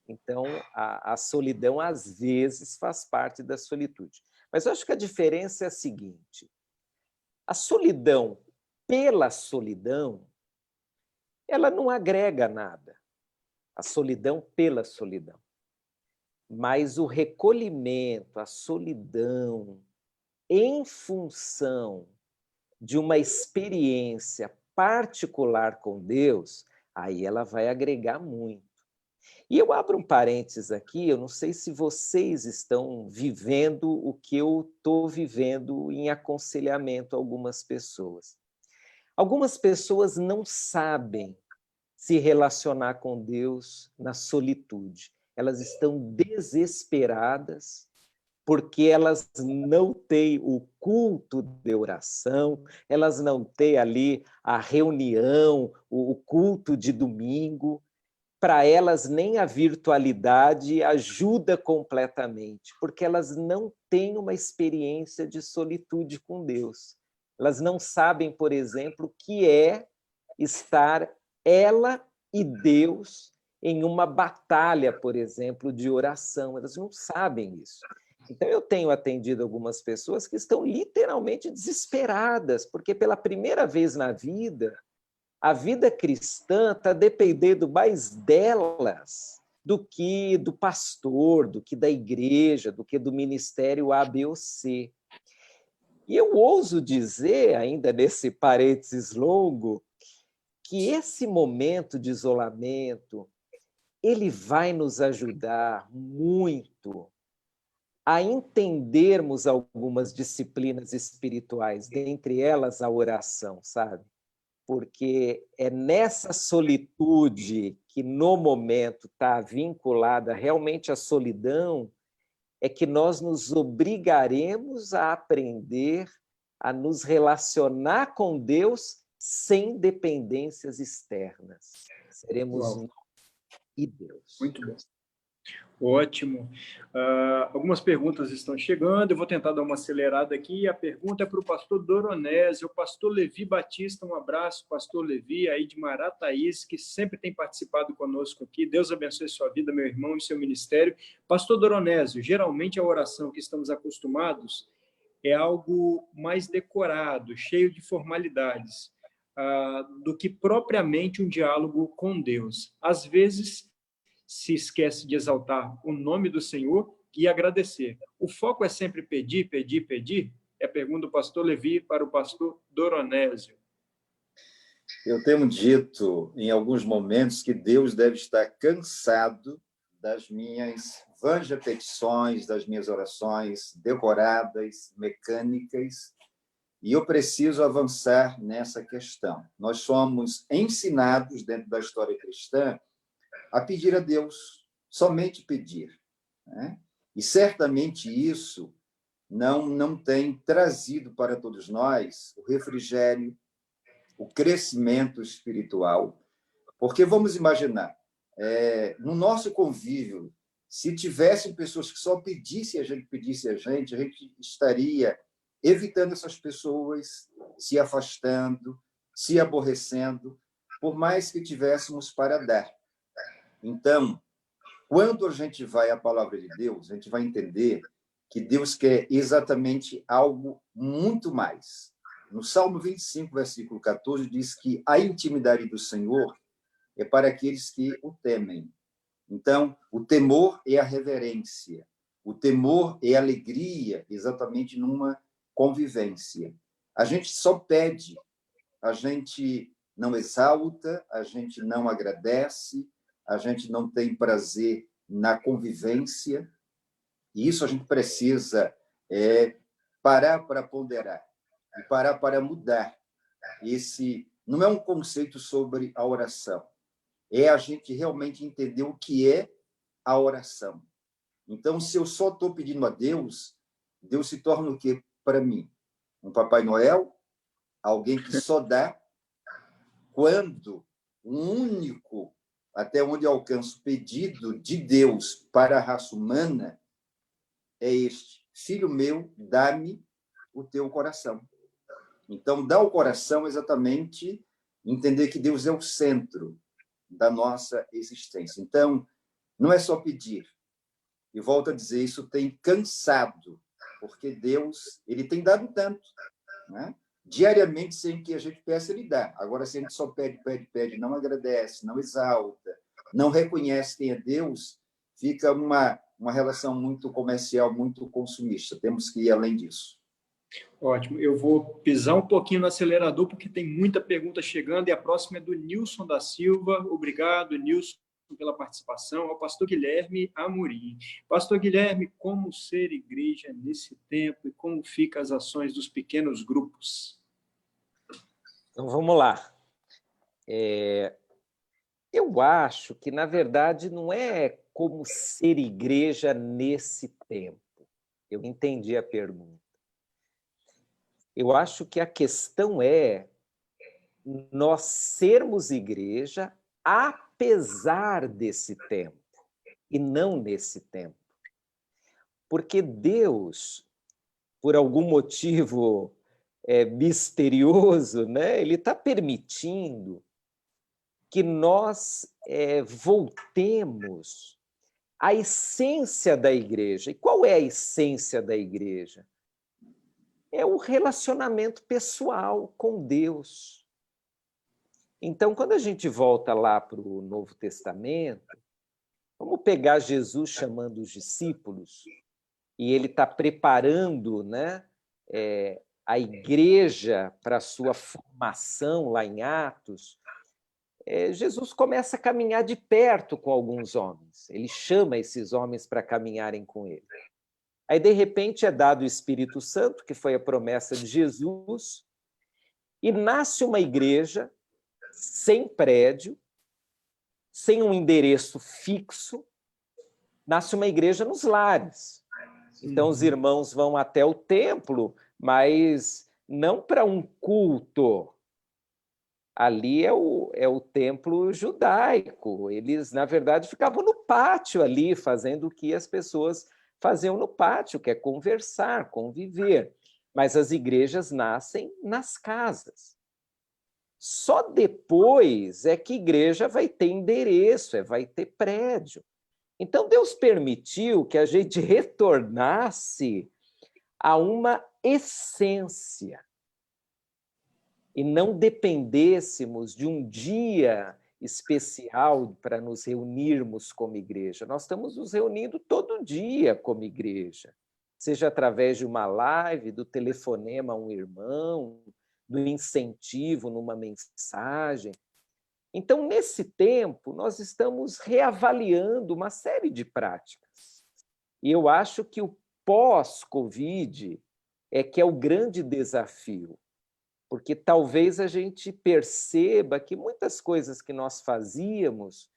Então, a solidão, às vezes, faz parte da solitude. Mas eu acho que a diferença é a seguinte: a solidão pela solidão, ela não agrega nada. A solidão pela solidão. Mas o recolhimento, a solidão, em função de uma experiência particular com Deus, aí ela vai agregar muito. E eu abro um parênteses aqui, eu não sei se vocês estão vivendo o que eu estou vivendo em aconselhamento a algumas pessoas. Algumas pessoas não sabem se relacionar com Deus na solitude. Elas estão desesperadas porque elas não têm o culto de oração, elas não têm ali a reunião, o culto de domingo. Para elas, nem a virtualidade ajuda completamente, porque elas não têm uma experiência de solitude com Deus. Elas não sabem, por exemplo, o que é estar ela e Deus em uma batalha, por exemplo, de oração. Elas não sabem isso. Então, eu tenho atendido algumas pessoas que estão literalmente desesperadas, porque pela primeira vez na vida, a vida cristã está dependendo mais delas do que do pastor, do que da igreja, do que do ministério A, B ou C. E eu ouso dizer, ainda nesse parênteses longo, que esse momento de isolamento, ele vai nos ajudar muito a entendermos algumas disciplinas espirituais, dentre elas a oração, sabe? Porque é nessa solitude que, no momento, está vinculada realmente à solidão, é que nós nos obrigaremos a aprender a nos relacionar com Deus sem dependências externas. Seremos nós e Deus. Muito bom. Ótimo. Algumas perguntas estão chegando, eu vou tentar dar uma acelerada aqui. A pergunta é para o pastor Doronésio, o pastor Levi Batista. Um abraço, pastor Levi, aí de Marataízes, que sempre tem participado conosco aqui. Deus abençoe sua vida, meu irmão, e seu ministério. Pastor Doronésio, geralmente a oração que estamos acostumados é algo mais decorado, cheio de formalidades, do que propriamente um diálogo com Deus. Às vezes, se esquece de exaltar o nome do Senhor e agradecer. O foco é sempre pedir, pedir, pedir? É a pergunta do pastor Levi para o pastor Doronésio. Eu tenho dito, em alguns momentos, que Deus deve estar cansado das minhas vãs repetições, das minhas orações decoradas, mecânicas, e eu preciso avançar nessa questão. Nós somos ensinados, dentro da história cristã, a pedir a Deus, somente pedir, né? E certamente isso não tem trazido para todos nós o refrigério, o crescimento espiritual, porque vamos imaginar, no nosso convívio, se tivessem pessoas que só pedissem a gente estaria evitando essas pessoas, se afastando, se aborrecendo, por mais que tivéssemos para dar. Então, quando a gente vai à palavra de Deus, a gente vai entender que Deus quer exatamente algo muito mais. No Salmo 25, versículo 14, diz que a intimidade do Senhor é para aqueles que o temem. Então, o temor é a reverência. O temor é a alegria, exatamente numa convivência. A gente só pede, a gente não exalta, a gente não agradece, a gente não tem prazer na convivência, e isso a gente precisa parar para ponderar e parar para mudar. Esse não é um conceito sobre a oração, é a gente realmente entender o que é a oração. Então, se eu só estou pedindo a Deus, Deus se torna o quê para mim? Um Papai Noel? Alguém que só dá? Quando o único, até onde eu alcanço, pedido de Deus para a raça humana é este: filho meu, dá-me o teu coração. Então, dar o coração é exatamente entender que Deus é o centro da nossa existência. Então, não é só pedir. E volto a dizer, isso tem cansado, porque Deus, ele tem dado tanto, né? Diariamente, sem que a gente peça, ele dá. Agora, se a gente só pede, pede, pede, não agradece, não exalta, não reconhece quem é Deus, fica uma relação muito comercial, muito consumista. Temos que ir além disso. Ótimo. Eu vou pisar um pouquinho no acelerador, porque tem muita pergunta chegando, e a próxima é do Nilson da Silva. Obrigado, Nilson, pela participação. Ao pastor Guilherme Amorim. Pastor Guilherme, como ser igreja nesse tempo e como ficam as ações dos pequenos grupos? Então, vamos lá. Eu acho que, na verdade, não é como ser igreja nesse tempo. Eu entendi a pergunta. Eu acho que a questão é nós sermos igreja apesar desse tempo, e não nesse tempo. Porque Deus, por algum motivo misterioso, né, ele está permitindo que nós voltemos à essência da igreja. E qual é a essência da igreja? É o relacionamento pessoal com Deus. Então, quando a gente volta lá para o Novo Testamento, vamos pegar Jesus chamando os discípulos, e ele está preparando, né, a igreja para a sua formação lá em Atos. Jesus começa a caminhar de perto com alguns homens. Ele chama esses homens para caminharem com ele. Aí, de repente, é dado o Espírito Santo, que foi a promessa de Jesus, e nasce uma igreja sem prédio, sem um endereço fixo, nasce uma igreja nos lares. Então, os irmãos vão até o templo, mas não para um culto. Ali é o templo judaico. Eles, na verdade, ficavam no pátio ali, fazendo o que as pessoas faziam no pátio, que é conversar, conviver. Mas as igrejas nascem nas casas. Só depois é que a igreja vai ter endereço, vai ter prédio. Então, Deus permitiu que a gente retornasse a uma essência e não dependêssemos de um dia especial para nos reunirmos como igreja. Nós estamos nos reunindo todo dia como igreja, seja através de uma live, do telefonema a um irmão, do incentivo numa mensagem. Então, nesse tempo, nós estamos reavaliando uma série de práticas. E eu acho que o pós-Covid é que é o grande desafio, porque talvez a gente perceba que muitas coisas que nós fazíamos,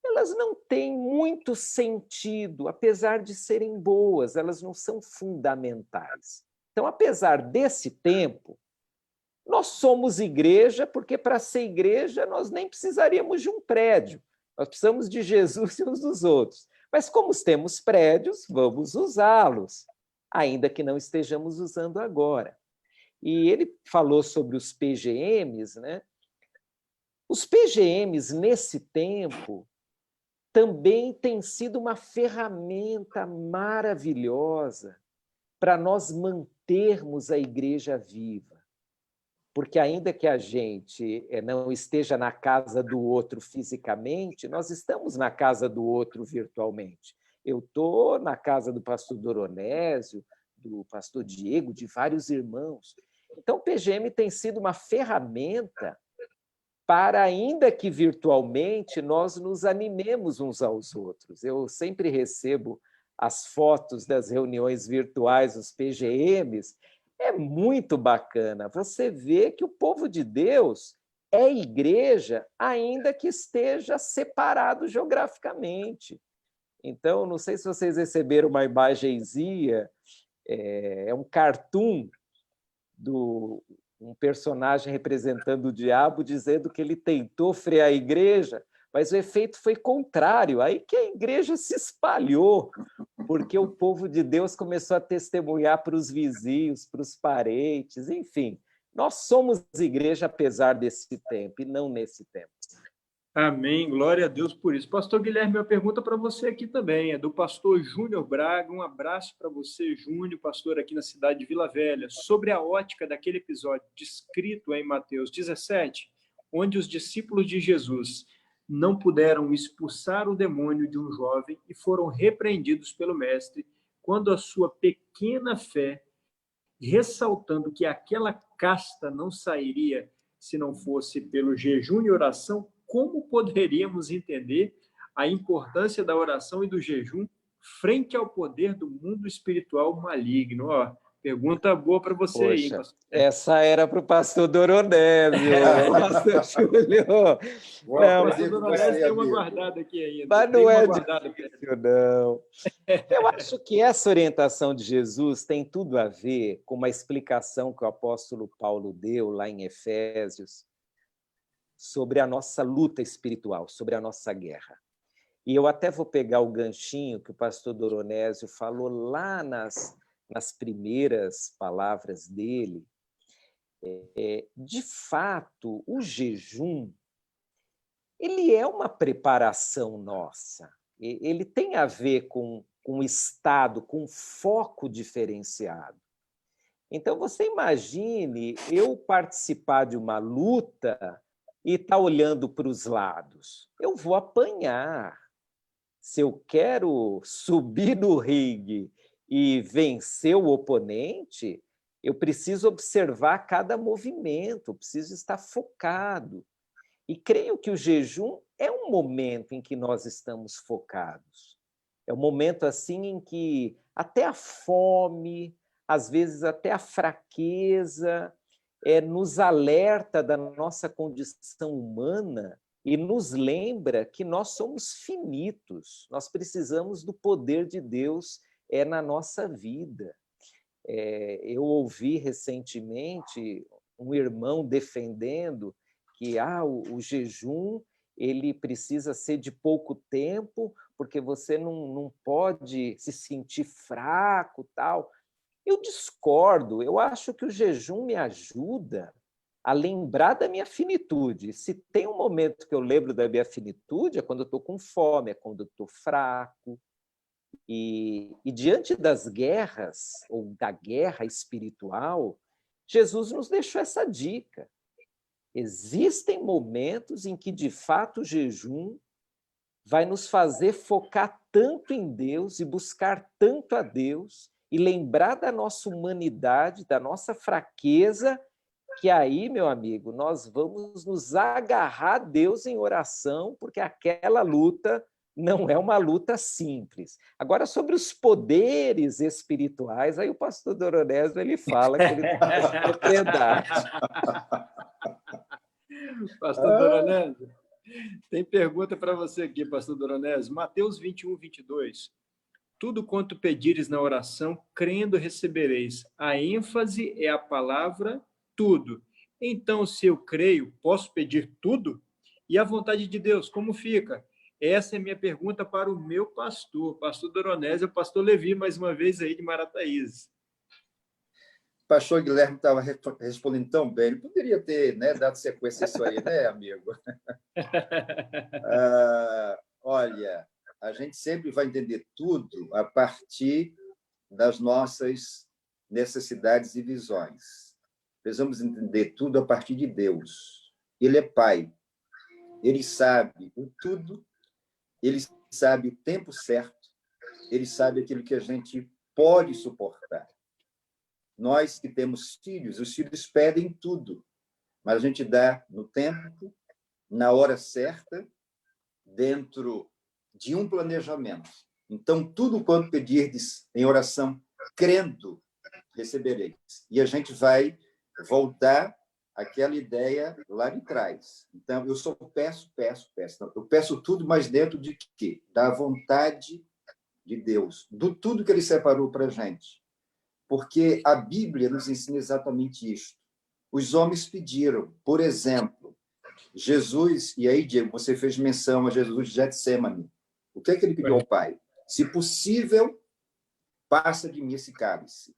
elas não têm muito sentido, apesar de serem boas, elas não são fundamentais. Então, apesar desse tempo, nós somos igreja, porque para ser igreja nós nem precisaríamos de um prédio. Nós precisamos de Jesus e uns dos outros. Mas como temos prédios, vamos usá-los, ainda que não estejamos usando agora. E ele falou sobre os PGMs, né? Os PGMs, nesse tempo, também têm sido uma ferramenta maravilhosa para nós mantermos a igreja viva. Porque ainda que a gente não esteja na casa do outro fisicamente, nós estamos na casa do outro virtualmente. Eu estou na casa do pastor Doronésio, do pastor Diego, de vários irmãos. Então, o PGM tem sido uma ferramenta para, ainda que virtualmente, nós nos animemos uns aos outros. Eu sempre recebo as fotos das reuniões virtuais, os PGMs. É muito bacana. Você vê que o povo de Deus é igreja, ainda que esteja separado geograficamente. Então, não sei se vocês receberam uma imagenzinha, é um cartoon um personagem representando o diabo, dizendo que ele tentou frear a igreja, mas o efeito foi contrário. Aí que a igreja se espalhou, porque o povo de Deus começou a testemunhar para os vizinhos, para os parentes, enfim. Nós somos igreja apesar desse tempo, e não nesse tempo. Amém, glória a Deus por isso. Pastor Guilherme, uma pergunta para você aqui também, é do pastor Júnior Braga. Um abraço para você, Júnior, pastor aqui na cidade de Vila Velha. Sobre a ótica daquele episódio descrito em Mateus 17, onde os discípulos de Jesus não puderam expulsar o demônio de um jovem e foram repreendidos pelo mestre, quando a sua pequena fé, ressaltando que aquela casta não sairia se não fosse pelo jejum e oração, como poderíamos entender a importância da oração e do jejum frente ao poder do mundo espiritual maligno? Pergunta boa para você aí, hein, pastor? Essa era para o pastor Doronésio, pastor Júlio. Vou Não, aprender com você, tem uma amigo. guardada aqui ainda. Mas Tem não uma é guardada difícil, não. Eu acho que essa orientação de Jesus tem tudo a ver com uma explicação que o apóstolo Paulo deu lá em Efésios sobre a nossa luta espiritual, sobre a nossa guerra. E eu até vou pegar o ganchinho que o pastor Doronésio falou lá nas primeiras palavras dele. De fato, o jejum, ele é uma preparação nossa. Ele tem a ver com um estado, com um foco diferenciado. Então, você imagine eu participar de uma luta e estar olhando para os lados. Eu vou apanhar. Se eu quero subir no ringue e vencer o oponente, eu preciso observar cada movimento, preciso estar focado. E creio que o jejum é um momento em que nós estamos focados. É um momento assim em que até a fome, às vezes até a fraqueza, nos alerta da nossa condição humana e nos lembra que nós somos finitos, nós precisamos do poder de Deus na nossa vida. Eu ouvi recentemente um irmão defendendo que o jejum ele precisa ser de pouco tempo, porque você não pode se sentir fraco, tal. Eu discordo, eu acho que o jejum me ajuda a lembrar da minha finitude. Se tem um momento que eu lembro da minha finitude, é quando eu estou com fome, é quando eu estou fraco. E diante das guerras, ou da guerra espiritual, Jesus nos deixou essa dica. Existem momentos em que, de fato, o jejum vai nos fazer focar tanto em Deus e buscar tanto a Deus e lembrar da nossa humanidade, da nossa fraqueza, que aí, meu amigo, nós vamos nos agarrar a Deus em oração, porque aquela luta não é uma luta simples. Agora, sobre os poderes espirituais, aí o pastor Doronésio ele fala que ele tem mais propriedade. Pastor Doronésio, tem pergunta para você aqui, pastor Doronésio. Mateus 21, 22. Tudo quanto pedires na oração, crendo recebereis. A ênfase é a palavra tudo. Então, se eu creio, posso pedir tudo? E a vontade de Deus, como fica? Essa é a minha pergunta para o meu pastor Doronésio, o pastor Levi, mais uma vez aí de Marataízes. O pastor Guilherme estava respondendo tão bem, ele poderia ter, né, dado sequência a isso aí, né, amigo? Olha, a gente sempre vai entender tudo a partir das nossas necessidades e visões. Precisamos entender tudo a partir de Deus. Ele é Pai. Ele sabe o tudo, ele sabe o tempo certo, ele sabe aquilo que a gente pode suportar. Nós que temos filhos, os filhos pedem tudo, mas a gente dá no tempo, na hora certa, dentro de um planejamento. Então, tudo quanto pedirdes em oração, crendo, recebereis. E a gente vai voltar àquela ideia lá de trás. Então, eu só peço. Eu peço tudo, mas dentro de quê? Da vontade de Deus, do tudo que ele separou para a gente. Porque a Bíblia nos ensina exatamente isso. Os homens pediram, por exemplo, Jesus, e aí, Diego, você fez menção a Jesus de Getsemane. O que é que ele pediu ao Pai? Se possível, passa de mim esse cálice.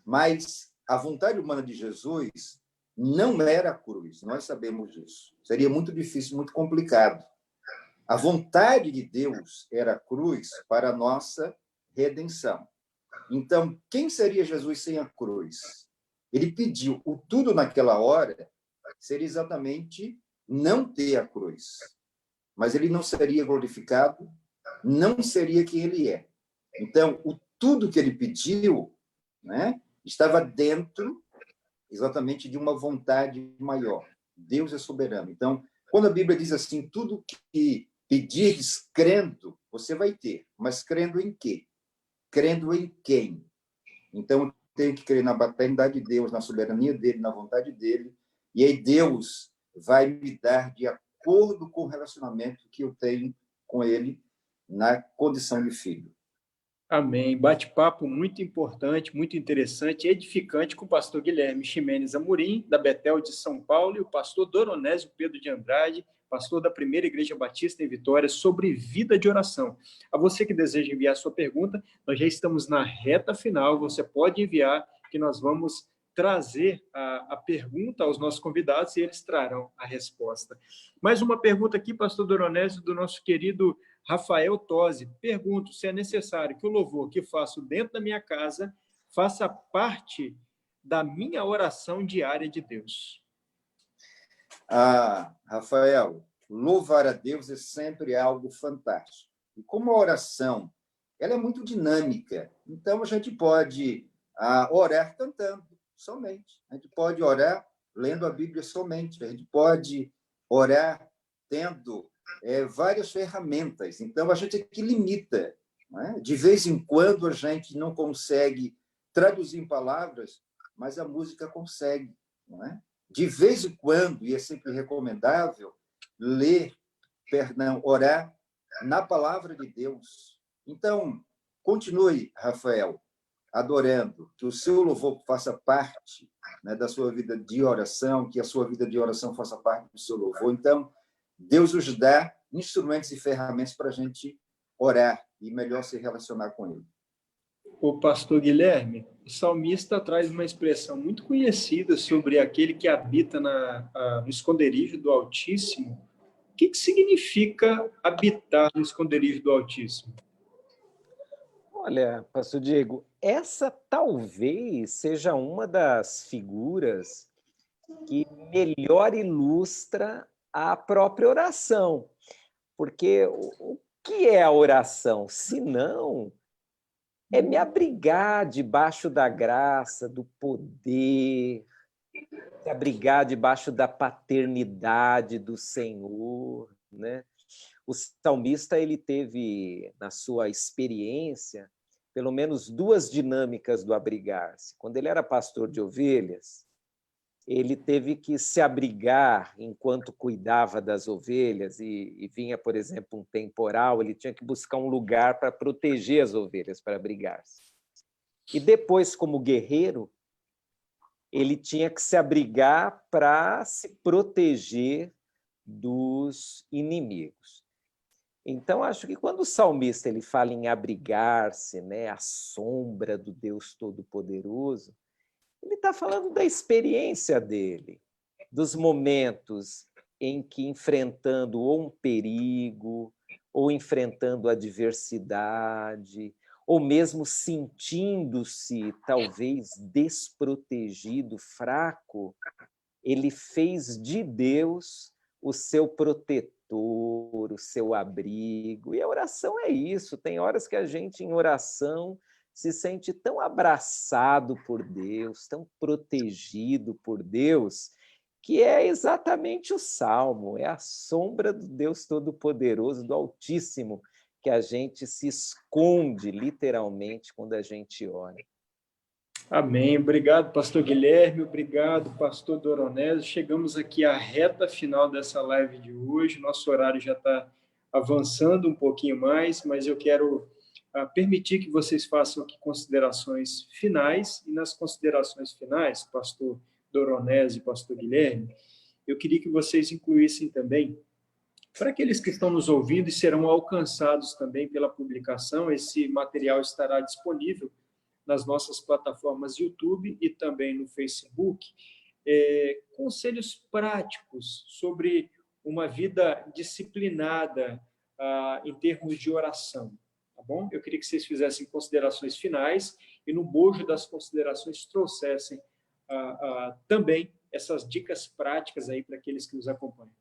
Mas a vontade humana de Jesus não era a cruz, nós sabemos disso. Seria muito difícil, muito complicado. A vontade de Deus era a cruz para a nossa redenção. Então, quem seria Jesus sem a cruz? Ele pediu o tudo naquela hora, seria exatamente não ter a cruz. Mas ele não seria glorificado, não seria quem ele é. Então, o tudo que ele pediu, né, estava dentro exatamente de uma vontade maior. Deus é soberano. Então, quando a Bíblia diz assim, tudo que pedires crendo, você vai ter. Mas crendo em quê? Crendo em quem? Então, tenho que crer na paternidade de Deus, na soberania dele, na vontade dele, e aí Deus vai me dar de acordo com o relacionamento que eu tenho com ele na condição de filho. Amém. Bate-papo muito importante, muito interessante, edificante com o pastor Guilherme Ximenes Amorim, da Betel de São Paulo, e o pastor Doronésio Pedro de Andrade, pastor da Primeira Igreja Batista em Vitória, sobre vida de oração. A você que deseja enviar sua pergunta, nós já estamos na reta final, você pode enviar, que nós vamos trazer a pergunta aos nossos convidados e eles trarão a resposta. Mais uma pergunta aqui, pastor Doronésio, do nosso querido Rafael Tosi. Pergunto se é necessário que o louvor que faço dentro da minha casa faça parte da minha oração diária de Deus. Rafael, louvar a Deus é sempre algo fantástico. E como a oração, ela é muito dinâmica, então a gente pode orar cantando somente. A gente pode orar lendo a Bíblia somente. A gente pode orar tendo várias ferramentas. Então, a gente aqui limita. Não é? De vez em quando, a gente não consegue traduzir em palavras, mas a música consegue. Não é? De vez em quando, e é sempre recomendável, orar na palavra de Deus. Então, continue, Rafael, adorando, que o seu louvor faça parte, né, da sua vida de oração, que a sua vida de oração faça parte do seu louvor. Então, Deus nos dá instrumentos e ferramentas para a gente orar e melhor se relacionar com Ele. O pastor Guilherme, o salmista traz uma expressão muito conhecida sobre aquele que habita no esconderijo do Altíssimo. O que significa habitar no esconderijo do Altíssimo? Olha, pastor Diego, essa talvez seja uma das figuras que melhor ilustra a própria oração. Porque o que é a oração? Se não, é me abrigar debaixo da graça, do poder, se abrigar debaixo da paternidade do Senhor, né? O salmista, ele teve, na sua experiência, pelo menos duas dinâmicas do abrigar-se. Quando ele era pastor de ovelhas, ele teve que se abrigar enquanto cuidava das ovelhas e vinha, por exemplo, um temporal, ele tinha que buscar um lugar para proteger as ovelhas, para abrigar-se. E depois, como guerreiro, ele tinha que se abrigar para se proteger dos inimigos. Então, acho que quando o salmista ele fala em abrigar-se, né, à sombra do Deus Todo-Poderoso, ele está falando da experiência dele, dos momentos em que, enfrentando ou um perigo, ou enfrentando adversidade, ou mesmo sentindo-se talvez desprotegido, fraco, ele fez de Deus o seu protetor, o seu abrigo. E a oração é isso. Tem horas que a gente, em oração, se sente tão abraçado por Deus, tão protegido por Deus, que é exatamente o Salmo, é a sombra do Deus Todo-Poderoso, do Altíssimo, que a gente se esconde, literalmente, quando a gente ora. Amém. Obrigado, pastor Guilherme. Obrigado, pastor Doronésio. Chegamos aqui à reta final dessa live de hoje. Nosso horário já está avançando um pouquinho mais, mas eu quero permitir que vocês façam aqui considerações finais. E nas considerações finais, pastor Doronésio e pastor Guilherme, eu queria que vocês incluíssem também, para aqueles que estão nos ouvindo e serão alcançados também pela publicação, esse material estará disponível nas nossas plataformas YouTube e também no Facebook, conselhos práticos sobre uma vida disciplinada em termos de oração, tá bom? Eu queria que vocês fizessem considerações finais e no bojo das considerações trouxessem também essas dicas práticas aí para aqueles que nos acompanham.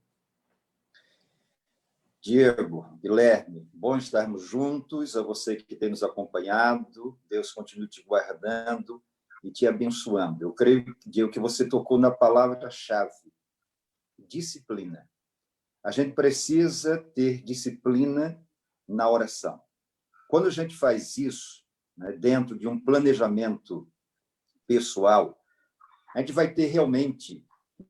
Diego, Guilherme, bom estarmos juntos. A você que tem nos acompanhado, Deus continue te guardando e te abençoando. Eu creio, Diego, que você tocou na palavra-chave, disciplina. A gente precisa ter disciplina na oração. Quando a gente faz isso, né, dentro de um planejamento pessoal, a gente vai ter realmente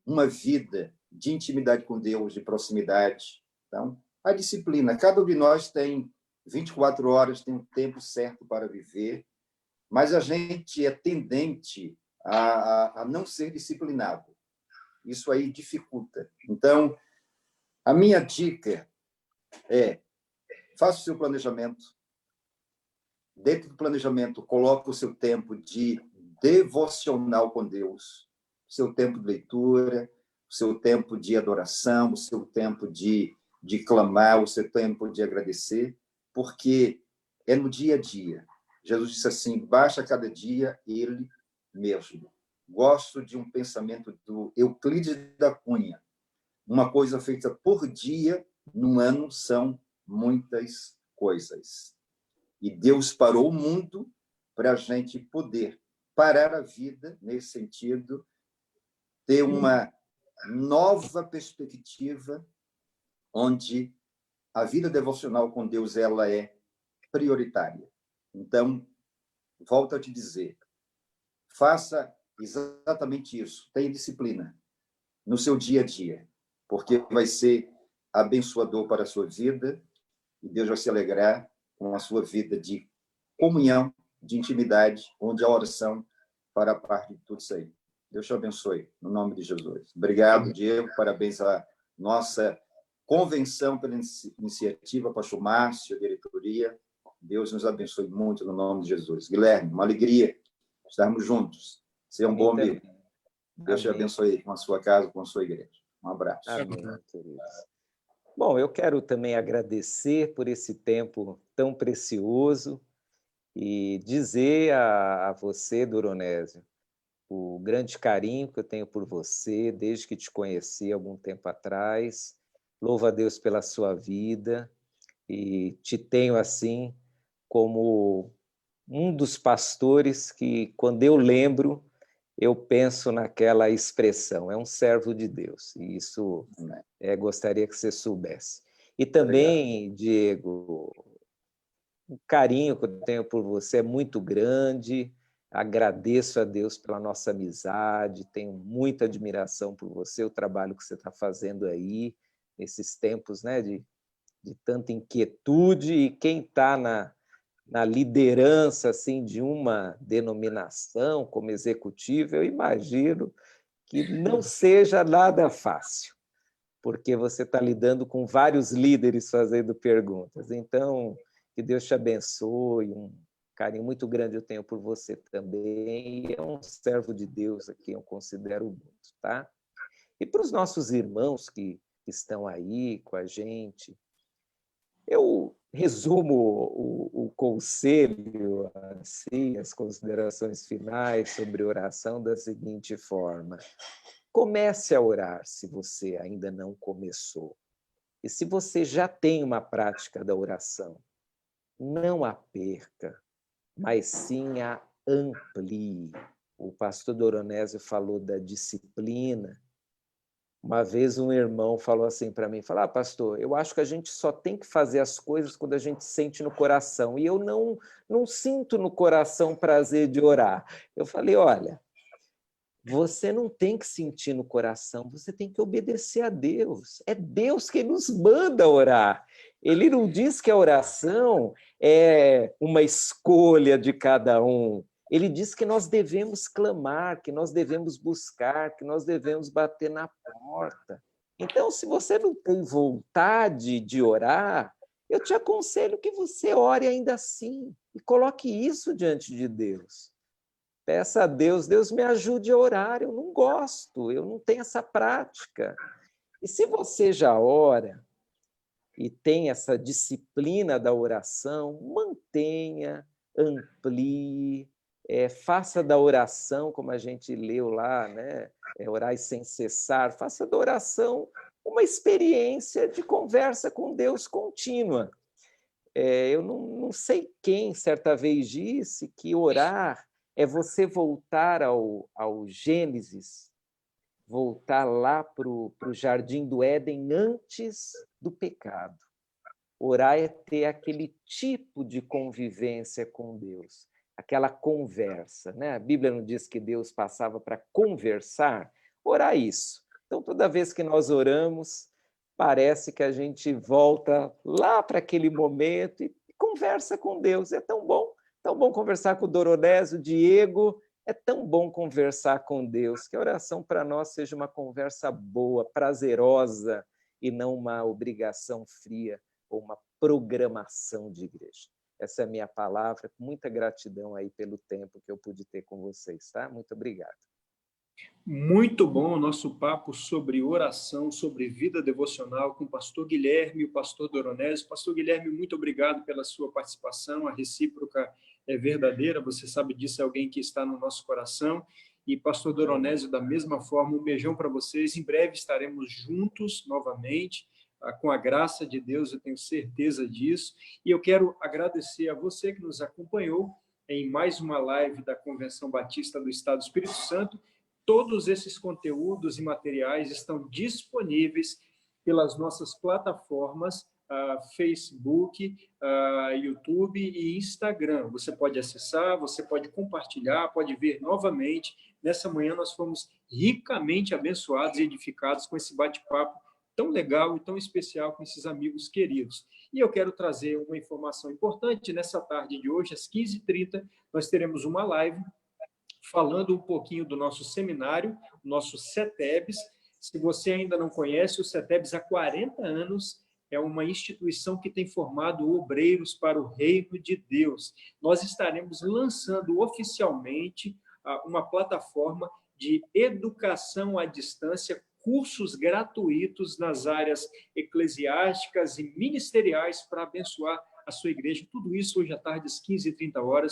uma vida de intimidade com Deus, de proximidade. Então, a disciplina. Cada um de nós tem 24 horas, tem um tempo certo para viver, mas a gente é tendente a não ser disciplinado. Isso aí dificulta. Então, a minha dica é: faça o seu planejamento. Dentro do planejamento, coloque o seu tempo de devocional com Deus, o seu tempo de leitura, o seu tempo de adoração, o seu tempo de clamar, o seu tempo de agradecer, porque é no dia a dia. Jesus disse assim: baixa cada dia ele mesmo. Gosto de um pensamento do Euclides da Cunha: uma coisa feita por dia, num ano, são muitas coisas. E Deus parou o mundo para a gente poder parar a vida, nesse sentido, ter uma nova perspectiva, onde a vida devocional com Deus ela é prioritária. Então, volto a te dizer, faça exatamente isso, tenha disciplina no seu dia a dia, porque vai ser abençoador para a sua vida e Deus vai se alegrar com a sua vida de comunhão, de intimidade, onde a oração fará parte de tudo isso aí. Deus te abençoe, no nome de Jesus. Obrigado, Diego, parabéns à nossa convenção pela iniciativa, pastor Márcio, a diretoria. Deus nos abençoe muito, no nome de Jesus. Guilherme, uma alegria estarmos juntos. Você é um bom amigo. Deus te abençoe com a sua casa, com a sua igreja. Um abraço. Amém, queridos. Bom, eu quero também agradecer por esse tempo tão precioso e dizer a você, Doronésio, o grande carinho que eu tenho por você desde que te conheci algum tempo atrás. Louvo a Deus pela sua vida e te tenho assim como um dos pastores que, quando eu lembro, eu penso naquela expressão: é um servo de Deus. E isso gostaria que você soubesse. E também, obrigado, Diego, o carinho que eu tenho por você é muito grande. Agradeço a Deus pela nossa amizade, tenho muita admiração por você, o trabalho que você está fazendo aí, nesses tempos, né, de tanta inquietude. E quem está na liderança assim, de uma denominação como executivo, eu imagino que não seja nada fácil, porque você está lidando com vários líderes fazendo perguntas. Então, que Deus te abençoe, um carinho muito grande eu tenho por você também, e é um servo de Deus a quem eu considero muito, tá? E para os nossos irmãos que estão aí com a gente, eu resumo o conselho, assim, as considerações finais sobre oração da seguinte forma: comece a orar se você ainda não começou. E se você já tem uma prática da oração, não a perca, mas sim a amplie. O pastor Doronésio falou da disciplina. Uma vez um irmão falou assim para mim, falou: pastor, eu acho que a gente só tem que fazer as coisas quando a gente sente no coração, e eu não sinto no coração prazer de orar. Eu falei: olha, você não tem que sentir no coração, você tem que obedecer a Deus. É Deus quem nos manda orar. Ele não diz que a oração é uma escolha de cada um. Ele diz que nós devemos clamar, que nós devemos buscar, que nós devemos bater na porta. Então, se você não tem vontade de orar, eu te aconselho que você ore ainda assim e coloque isso diante de Deus. Peça a Deus: Deus, me ajude a orar, eu não gosto, eu não tenho essa prática. E se você já ora e tem essa disciplina da oração, mantenha, amplie, faça da oração, como a gente leu lá, né? Orai sem cessar, faça da oração uma experiência de conversa com Deus contínua. Eu não sei quem certa vez disse que orar é você voltar ao Gênesis, voltar lá para o Jardim do Éden antes do pecado. Orar é ter aquele tipo de convivência com Deus. aquela conversa, né? A Bíblia não diz que Deus passava para conversar? Orar isso. Então, toda vez que nós oramos, parece que a gente volta lá para aquele momento e conversa com Deus. É tão bom conversar com o Doronésio, o Diego, é tão bom conversar com Deus. Que a oração para nós seja uma conversa boa, prazerosa, e não uma obrigação fria ou uma programação de igreja. Essa é a minha palavra, com muita gratidão aí pelo tempo que eu pude ter com vocês, tá? Muito obrigado. Muito bom o nosso papo sobre oração, sobre vida devocional com o pastor Guilherme e o pastor Doronésio. Pastor Guilherme, muito obrigado pela sua participação, a recíproca é verdadeira, você sabe disso, é alguém que está no nosso coração. E pastor Doronésio, da mesma forma, um beijão para vocês. Em breve estaremos juntos novamente, com a graça de Deus, eu tenho certeza disso. E eu quero agradecer a você que nos acompanhou em mais uma live da Convenção Batista do Estado do Espírito Santo. Todos esses conteúdos e materiais estão disponíveis pelas nossas plataformas Facebook, YouTube e Instagram. Você pode acessar, você pode compartilhar, pode ver novamente. Nessa manhã nós fomos ricamente abençoados e edificados com esse bate-papo tão legal e tão especial com esses amigos queridos. E eu quero trazer uma informação importante. Nessa tarde de hoje, às 15h30, nós teremos uma live falando um pouquinho do nosso seminário, o nosso CETEBS. Se você ainda não conhece, o CETEBS há 40 anos é uma instituição que tem formado obreiros para o reino de Deus. Nós estaremos lançando oficialmente uma plataforma de educação à distância, cursos gratuitos nas áreas eclesiásticas e ministeriais para abençoar a sua igreja. Tudo isso hoje à tarde, às 15h30.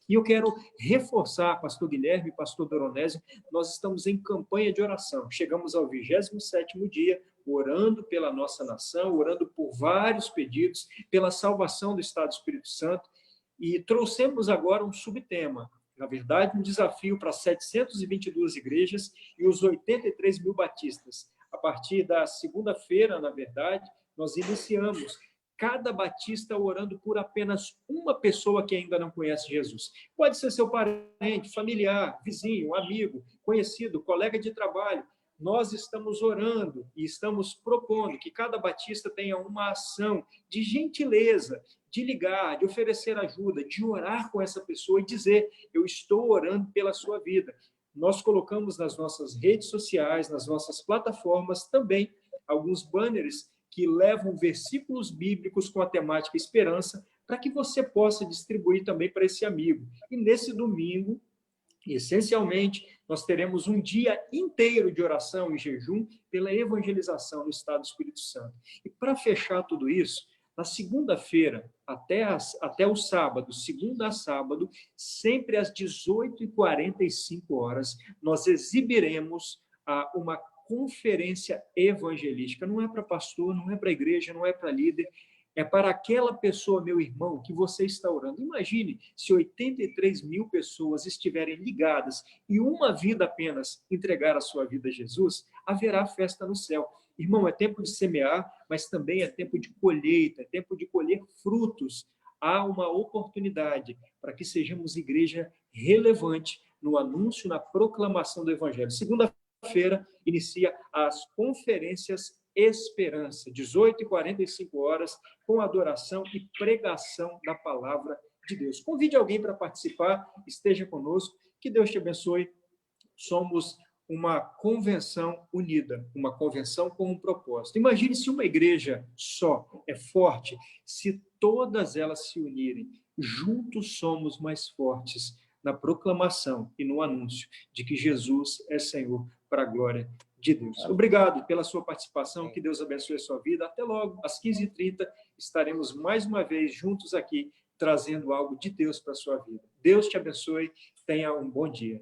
E eu quero reforçar, pastor Guilherme e pastor Doronésio, nós estamos em campanha de oração. Chegamos ao 27º dia, orando pela nossa nação, orando por vários pedidos, pela salvação do Estado do Espírito Santo, e trouxemos agora um subtema, na verdade, um desafio para 722 igrejas e os 83 mil batistas. A partir da segunda-feira, na verdade, nós iniciamos cada batista orando por apenas uma pessoa que ainda não conhece Jesus. Pode ser seu parente, familiar, vizinho, amigo, conhecido, colega de trabalho. Nós estamos orando e estamos propondo que cada batista tenha uma ação de gentileza, de ligar, de oferecer ajuda, de orar com essa pessoa e dizer: eu estou orando pela sua vida. Nós colocamos nas nossas redes sociais, nas nossas plataformas também alguns banners que levam versículos bíblicos com a temática esperança, para que você possa distribuir também para esse amigo. E nesse domingo, essencialmente, nós teremos um dia inteiro de oração e jejum pela evangelização no Estado do Espírito Santo. E para fechar tudo isso, na segunda-feira, até o sábado, segunda a sábado, sempre às 18h45, nós exibiremos uma conferência evangelística. Não é para pastor, não é para igreja, não é para líder, é para aquela pessoa, meu irmão, que você está orando. Imagine se 83 mil pessoas estiverem ligadas e uma vida apenas entregar a sua vida a Jesus, haverá festa no céu. Irmão, é tempo de semear, mas também é tempo de colheita, é tempo de colher frutos. Há uma oportunidade para que sejamos igreja relevante no anúncio, na proclamação do Evangelho. Segunda-feira inicia as conferências Esperança, 18h45, com adoração e pregação da palavra de Deus. Convide alguém para participar, esteja conosco, que Deus te abençoe. Somos uma convenção unida, uma convenção com um propósito. Imagine se uma igreja só é forte, se todas elas se unirem. Juntos somos mais fortes na proclamação e no anúncio de que Jesus é Senhor para a glória de Deus. Obrigado pela sua participação, que Deus abençoe a sua vida. Até logo, às 15h30, estaremos mais uma vez juntos aqui, trazendo algo de Deus para a sua vida. Deus te abençoe, tenha um bom dia.